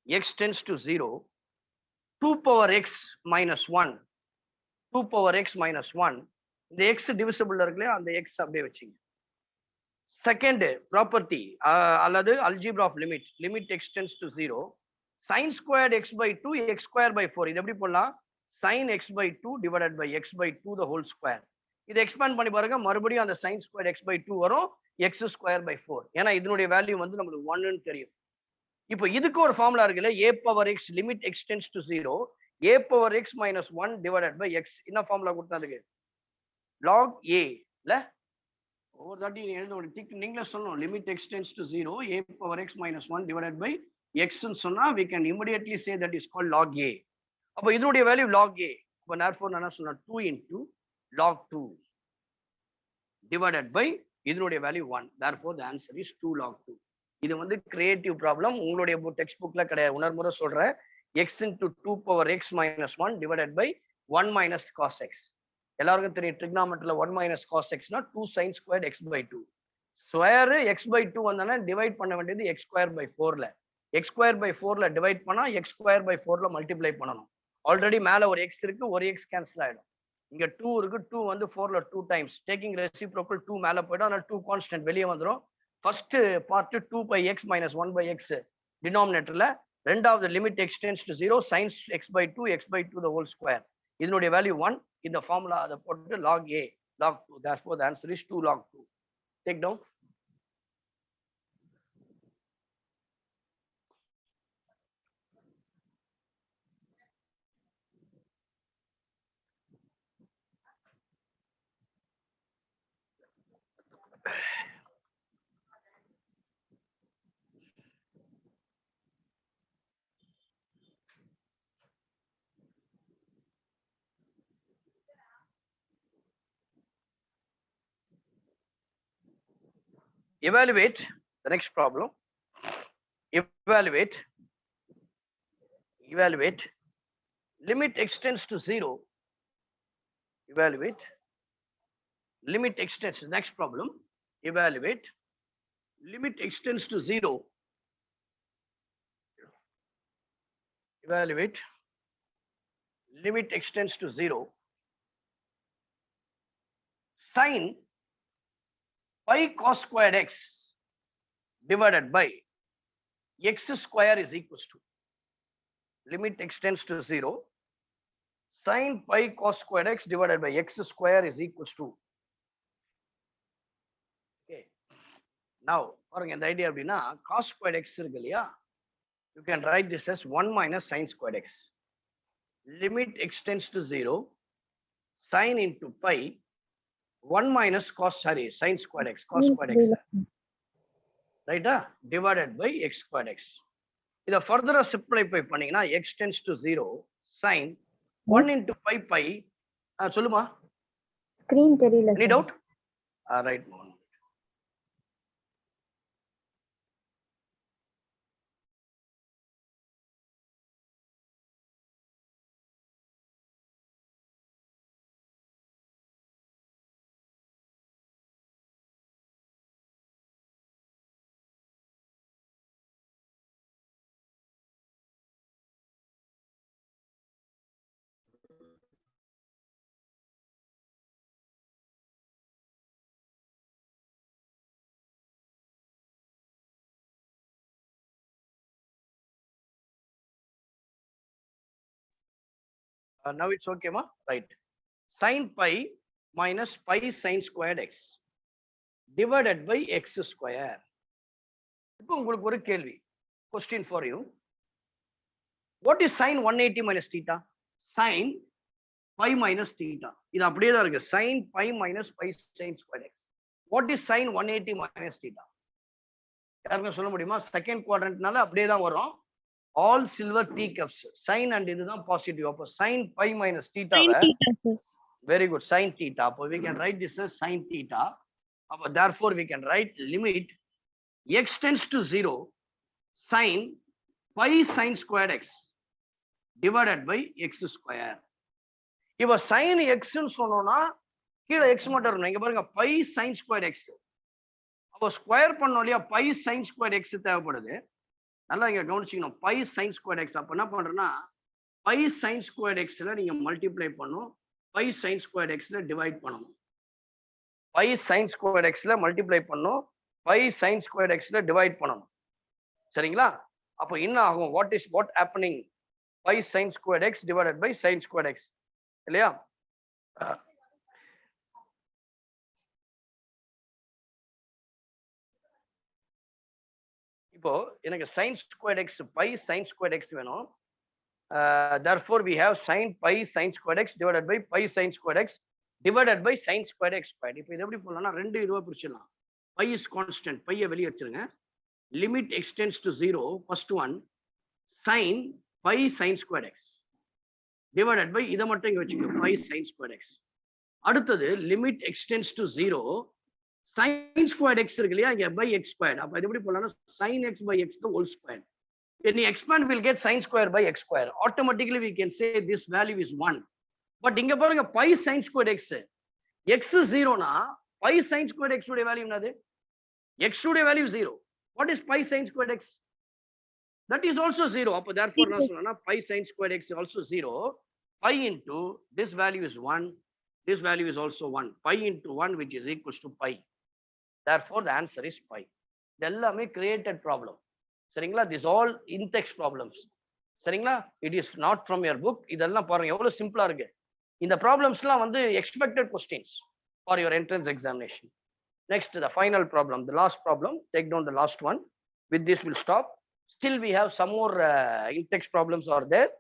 A: x tends to 0 2 power x minus 1 2 power x minus 1. இந்த x டிவிசிபிள் இருக்கு இல்லையா, அந்த x அப்படியே வச்சுங்க. Second property அல்லது algebra of limit extends to 0 sin squared x by 2 x square by 4 இது எப்படி போடலாம் sin x by 2 divided by x by 2 the whole square இது எக்ஸ்பேண்ட் பண்ணி பாருங்க மறுபடியும் அந்த sin squared x by 2 வரும் x square by 4 ஏன்னா இதனுடைய வேல்யூ வந்து நமக்கு 1 ன்னு தெரியும் இப்போ இதுக்கு ஒரு ஃபார்முலா இருக்குல்ல a power x limit extends to 0 a power x minus 1 divided by x என்ன ஃபார்முலா கொடுத்தாதுக்கு log a இல்ல ஒவ்வொரு தாட்டி நீங்களே சொல்லணும் limit extends to 0 a power x minus 1 divided by x ன்னு சொன்னா we can immediately say that is called log a அப்போ இதனுடைய வேல்யூ log a அப்போ therefore நான் என்ன சொன்னா 2 into log 2 divided by இதனுடைய value 1 therefore the answer is 2 log 2 இது வந்து கிரியேட்டிவ் ப்ராப்ளம் உங்களுடைய டெக்ஸ்ட் புக்ல கிடையாது உணர்முறை சொல்றேன் x into 2 power x minus 1 divided by 1 minus cos x எல்லாருக்கும் தெரியும் ட்ரிக்னாமெட்ரில 1 minus cos x னா 2 sin squared x by 2 square x by 2 வந்தானே டிவைட் பண்ண வேண்டியது x square by 4 ல x square by 4 ல டிவைட் பண்ணா x square by 4 ல மல்டிப்ளை பண்ணணும் ஆல்ரெடி மேல ஒரு x இருக்கு ஒரு x கேன்சல் ஆயிடும் இங்க 2 இருக்கு 2 வந்து 4 ல 2 டைம்ஸ் டேக்கிங் ரெசிப்ரோக்கல் 2 மேல போய்டும் அதனால 2 கான்ஸ்டன்ட் வெளியே வந்துரும் first part 2 by x minus 1 by x டினாமினேட்டர்ல ரெண்டாவது limit x tends to 0 sin x by 2 x by 2 the whole square இதனுடைய வேல்யூ 1 இந்த ஃபார்முலா அதை போட்டு log a log 2 therefore the answer is 2 log 2 take down evaluate the next problem evaluate limit extends to 0 evaluate limit extends next problem evaluate limit extends to 0 evaluate limit extends to 0 sin pi cos squared x divided by x square is equals to limit extends to 0 sin pi cos squared x divided by x square is equals to okay now பாருங்க இந்த idea அப்படின்னா cos squared x இருக்கு இல்லையா you can write this as 1 minus sin squared x limit extends to 0 sin into pi 1 minus sin squared x cos squared x right divided by x squared x இத further simplify பண்ணீங்கன்னா x tends to 0 sin 1 into pi சொல்லுமா
B: screen தெரியல
A: any doubt right one now it's okay ma right sin pi minus pi sin squared x divided by x square இப்போ உங்களுக்கு ஒரு கேள்வி question for you what is sin 180 minus theta sin pi minus theta இது அப்படியே தான் இருக்கு sin pi minus pi sin squared x what is sin 180 minus theta யாருமே சொல்ல முடியுமா செகண்ட் குவாட்ரண்ட்னால அப்படியே தான் வரும் all silver teacups sin and இதுதான் பாசிட்டிவ் அப்போ sin pi minus theta very good sin theta அப்போ we can write this as sin theta அப்போ therefore we can write limit x tends to 0 sin pi sin squared x divided by x square இப்போ sin x ன்னு சொன்னோம்னா கீழே x மட்டும் இருக்கணும் இங்க பாருங்க pi sin squared x அப்போ ஸ்கொயர் பண்ணோம் இல்லையா pi sin squared x தேவைப்படுது நல்லா இங்க கவனிச்சிக்கணும் pi sin squared x அப்ப என்ன பண்றேன்னா pi sin squared x ல நீங்க மல்டிப்ளை பண்ணும் pi sin squared x ல டிவைட் பண்ணணும் pi sin squared x ல மல்டிப்ளை பண்ணும் pi sin squared x divide பண்ணணும். சரிங்களா? அப்போ என்ன ஆகும்? what happening? pi sin squared x divided by sin squared x இல்லையா? இப்போ எனக்கு sin squared x pi sin squared x வேணும். Therefore we have sin pi sin squared x divided by pi sin squared x divided by sin squared x squared. இப்போ இது எப்படி போடலாம்னா ரெண்டு இதுவா பிரிச்சிடலாம். pi is constant, pi வெளிய வச்சிருங்க. limit extends to 0, first one sin pi sin squared x divided by இதை மட்டும் இங்க வச்சுக்கோங்க pi sin squared x. அடுத்தது limit extends to 0, sin squared x இருக்கு இல்லையா, இங்க by x squared. அப்ப இது எப்படி போடலாம்னா sin x by x the whole square. When you expand, we'll get sin square by x square. Automatically we can say this value is 1. But இங்க பாருங்க pi sin squared x, x 0 னா pi sin squared x உடைய value என்னது? x உடைய value 0. What is pi sin squared x? That is also 0. அப்ப therefore நான் சொல்லனா pi sin squared x also 0. Pi into this value is 1. This value is also 1. Pi into 1 which is equals to pi. Therefore the answer is pi. இதெல்லாமே created problem. சரிங்களா? This all in-text problems. சரிங்களா? It is not from your book. இதெல்லாம் பாருங்க எவ்வளவு சிம்பிளா இருக்கு. இந்த ப்ராப்ளம்ஸ்லாம் வந்து expected questions for your entrance examination. Next, the final problem, the last problem. Take down the last one. With this we'll stop. Still we have some more in-text problems are there.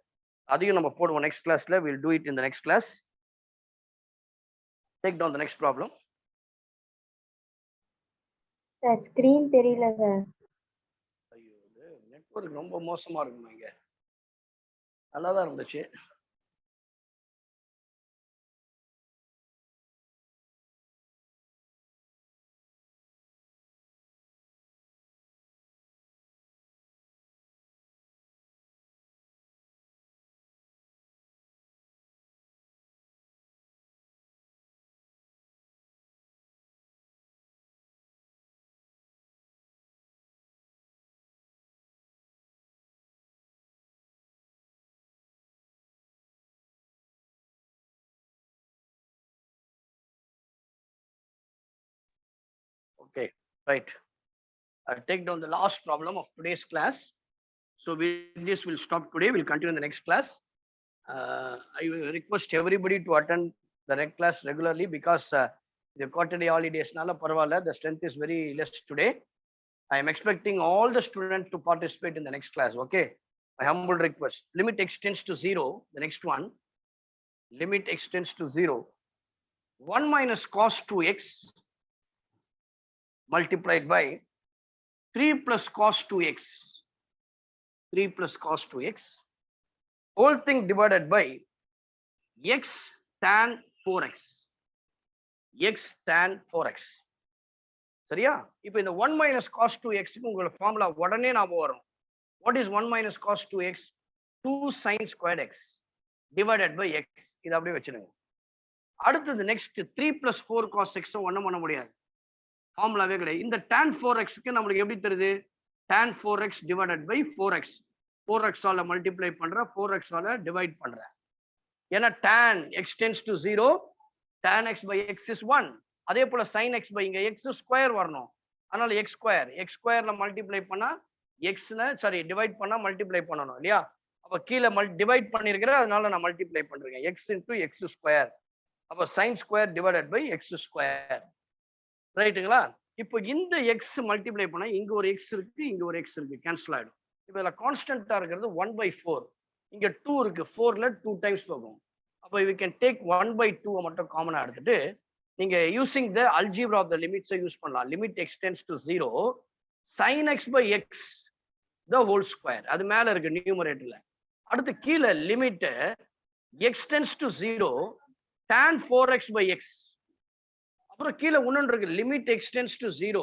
A: அதையும் நம்ம போடுவோம் next classல. We'll do it in the next class. Take down the next problem.
B: Sir screen தெரியல sir.
A: ஐயோ, network ரொம்ப மோசமா இருக்குமா இங்க? நல்லாதான் இருந்துச்சு. Okay, right. I'll take down the last problem of today's class. So with this, we'll stop today. We'll continue in the next class. I will request everybody to attend the class regularly because the quarterly holidays, the strength is very less today. I am expecting all the students to participate in the next class. Okay, my humble request. Limit extends to 0. The next one, limit extends to 0. 1 minus cos 2x multiplied by 3 plus cos 2x. 3 plus cos 2x. Whole thing divided by x tan 4x. X tan 4x. சரியா? இப்போ இந்த 1 minus cos 2x க்கு உங்களோட formula உடனே ஞாபகம் வரும். What is 1 minus cos 2x? 2 sin squared x divided by x. இது அப்படியே வச்சிருங்க. அடுத்தது நெக்ஸ்ட் 3 plus 4 cos x ஒண்ணும் பண்ண முடியாது. ஃபார்முலாவே கிடையாது. இந்த tan 4x க்கு நமக்கு எப்படி தெரியுது? tan 4x divided by 4x. 4x ஆல மல்டிப்ளை பண்ற, 4x ஆல டிவைட் பண்ற. ஏன்னா tan x tends to 0, tan x by x is 1. அதே போல sin x by இங்க x ஸ்கொயர் வரணும். அதனால x ஸ்கொயர்ல மல்டிப்ளை பண்ணா டிவைட் பண்ணா மல்டிப்ளை பண்ணணும் இல்லையா? அப்ப கீழே டிவைட் பண்ணிருக்கிற, அதனால நான் மல்டிப்ளை பண்றேன். x into x square. அப்ப sin square divided by x square. ரைட்டுங்களா? இப்போ இந்த x மல்டிப்ளை பண்ணா இங்க ஒரு x இருக்கு, இங்க ஒரு x இருக்கு, கேன்சல் ஆயிடும். இப்போ இதுல கான்ஸ்டன்டா இருக்கிறது 1/4. இங்க 2 இருக்கு, 4ல 2 டைம்ஸ் போகும். அப்போ we can take 1/2 மட்டும் காமனா எடுத்துட்டு நீங்க using the algebra of the லிமிட்ஸை யூஸ் பண்ணலாம். Limit x tends to 0 sin x by x the whole square. அது மேல இருக்கு நியூமரேட்டர்ல. அடுத்து கீழே limit x tends to 0 tan 4x by x. அப்புறம் கீழே இன்னொன்று இருக்கு, limit x tends to 0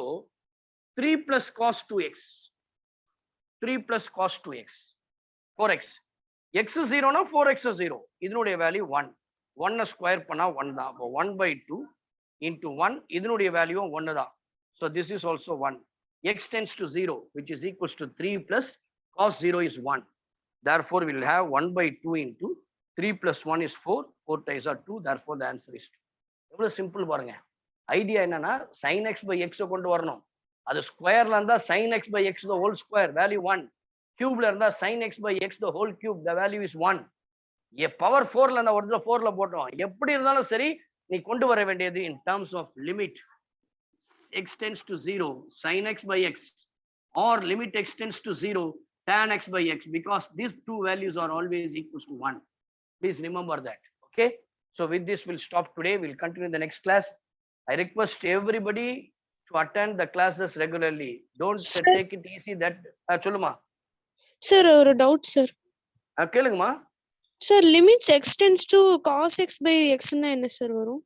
A: 3 plus cos 2x. 3 plus cos 2x 4x. x 0 னா 4x 0. இதனுடைய வேல்யூ 1. 1 ஸ்கொயர் பண்ணா 1 தான். அப்போ 1/2 into 1, இதனுடைய வேல்யூ 1 தான். So this is also 1. X tends to 0, which is equals to 3 plus cos 0 is 1. Therefore we will have 1/2 into 3 plus 1 is 4. 4 times are 2. Therefore the answer is 2. எவ்வளவு simple பாருங்க. Idea என்னன்னா sin x by x கொண்டு வரணும். அது ஸ்கொயர்ல இருந்தா sin x by x the whole square value 1, கியூப்ல இருந்தா sin x by x the whole cube the value is 1. Power 4ல இருந்தா ஒரு 4ல போட்டோம். எப்படி இருந்தாலும் சரி நீ கொண்டு வர வேண்டியது in terms of limit x tends to 0 sin x by x or limit x tends to 0 tan x by x, because these two values are always equals to 1. Please remember that. Okay, so with this we'll stop today. We'll continue in the next class. I request everybody to attend the classes regularly. Don't
C: Sir.
A: take it easy that சொல்லுமா
C: sir ஒரு doubt sir.
A: கேளுங்கம்மா.
C: Sir limits x tends to cos x by x னா என்ன sir வரும்?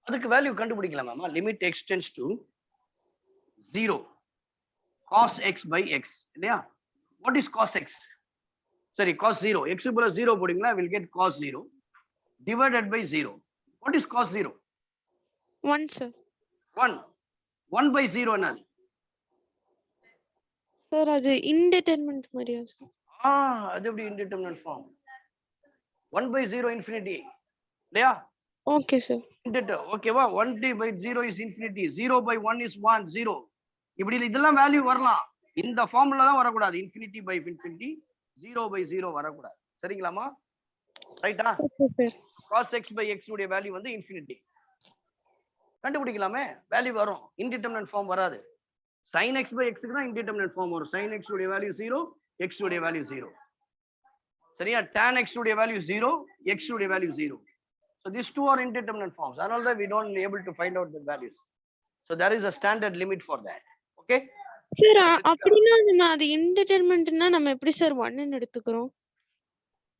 A: அதுக்கு value கண்டுபிடிக்கலாமா? Limit x tends to 0 cos x by x இல்லையா? What is cos x? Sorry, cos 0. X plus 0 போடுங்களா, will get cos 0 divided by 0. What is cos 0?
C: 1 sir.
A: 1 by 0 என்னது?
C: Sir அது indeterminate மாதிரியா sir?
A: அது எப்படி இன்டிடெர்மினன்ட் ஃபார்ம்? 1 by 0 infinity இல்லையா?
C: Okay sir.
A: ஓகேவா? 1 by 0 is infinity, 0 by 1 is 1 0. இப்படி இதெல்லாம் value வரலாம். இந்த ஃபார்முலா தான் வரக்கூடாது. இன்ஃபினிட்டி பை இன்ஃபினிட்டி, 0 by 0 வரக்கூடாது. சரிங்களாமா? ரைட்டா?
C: Okay sir.
A: cos x by x உடைய வேல்யூ வந்து இன்ஃபினிட்டி. கண்டுபிடிக்கலாமே, வேல்யூ வரும். இன்டிடெர்மினன்ட் ஃபார்ம் வராது. sin x by x க்கு தான் இன்டிடெர்மினன்ட் ஃபார்ம் வரும். sin x உடைய வேல்யூ 0, x உடைய வேல்யூ 0. சரியா? tan x உடைய வேல்யூ 0, x உடைய value 0. So these two are indeterminate forms. Another way we don't be able to find out the values. So there is a standard limit for that. Okay?
C: Sir அப்படினா நம்ம அது இன்டிடெர்மினன்ட்னா நம்ம எப்படி sir 1 ன்னு எடுத்துக்கறோம்?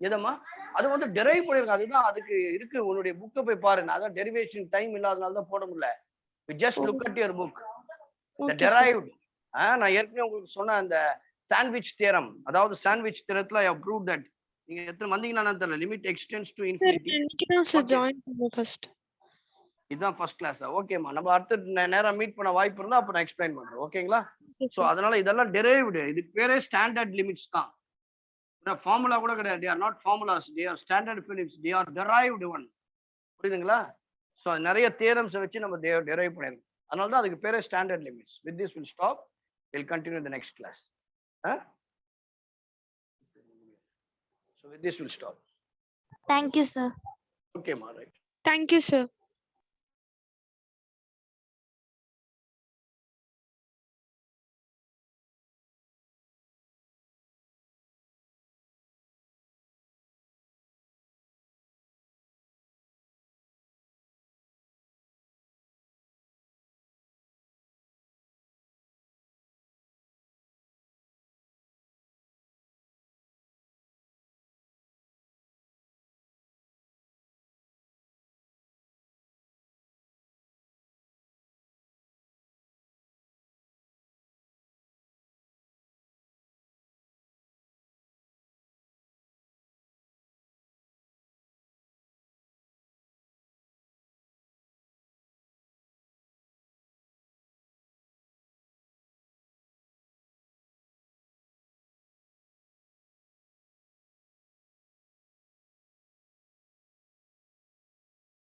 A: எதம்மா? அது வந்து derive பண்ணிருக்காங்க. அதுதான் அதுக்கு இருக்கு. உங்களுடைய புக்கை போய் பாருங்க. அதான் டெரிவேஷன் டைம் இல்லாதனால தான் போட முடியல. You just look at your book. The derived. நான் ஏற்கனவே உங்களுக்கு சொன்ன அந்த சாண்ட்விச் தியரம், அதாவது சாண்ட்விச் தியரத்துல I have proved that. நீங்க எத்தனை வந்தீங்கன்னா தெரியல. Limit x tends to infinity.
C: Sir join பண்ண ஃபர்ஸ்ட்.
A: இதுதான் ஃபர்ஸ்ட் கிளாஸ். ஓகேமா, நம்ம அடுத்த நேரா மீட் பண்ண வாய்ப்பு இருந்தா அப்ப நான் எக்ஸ்பிளைன் பண்றேன். ஓகேங்களா? சோ அதனால இதெல்லாம் டெரைவ்டு. இதுக்கு பேரே ஸ்டாண்டர்ட் லிமிட்ஸ் தான். ஃபார்முலா கூட கிடையாது. they are not formulas, they are standard limits, they are derived one. புரியுதுங்களா? சோ நிறைய தியரம்ஸ் வச்சு நம்ம டெரைவ் பண்ணிருக்கோம். அதனால தான் அதுக்கு பேரே standard limits. with this we'll stop. We'll continue in the next class. So with this we'll stop.
D: Thank you, sir.
A: Okay ma, right.
C: Thank you sir.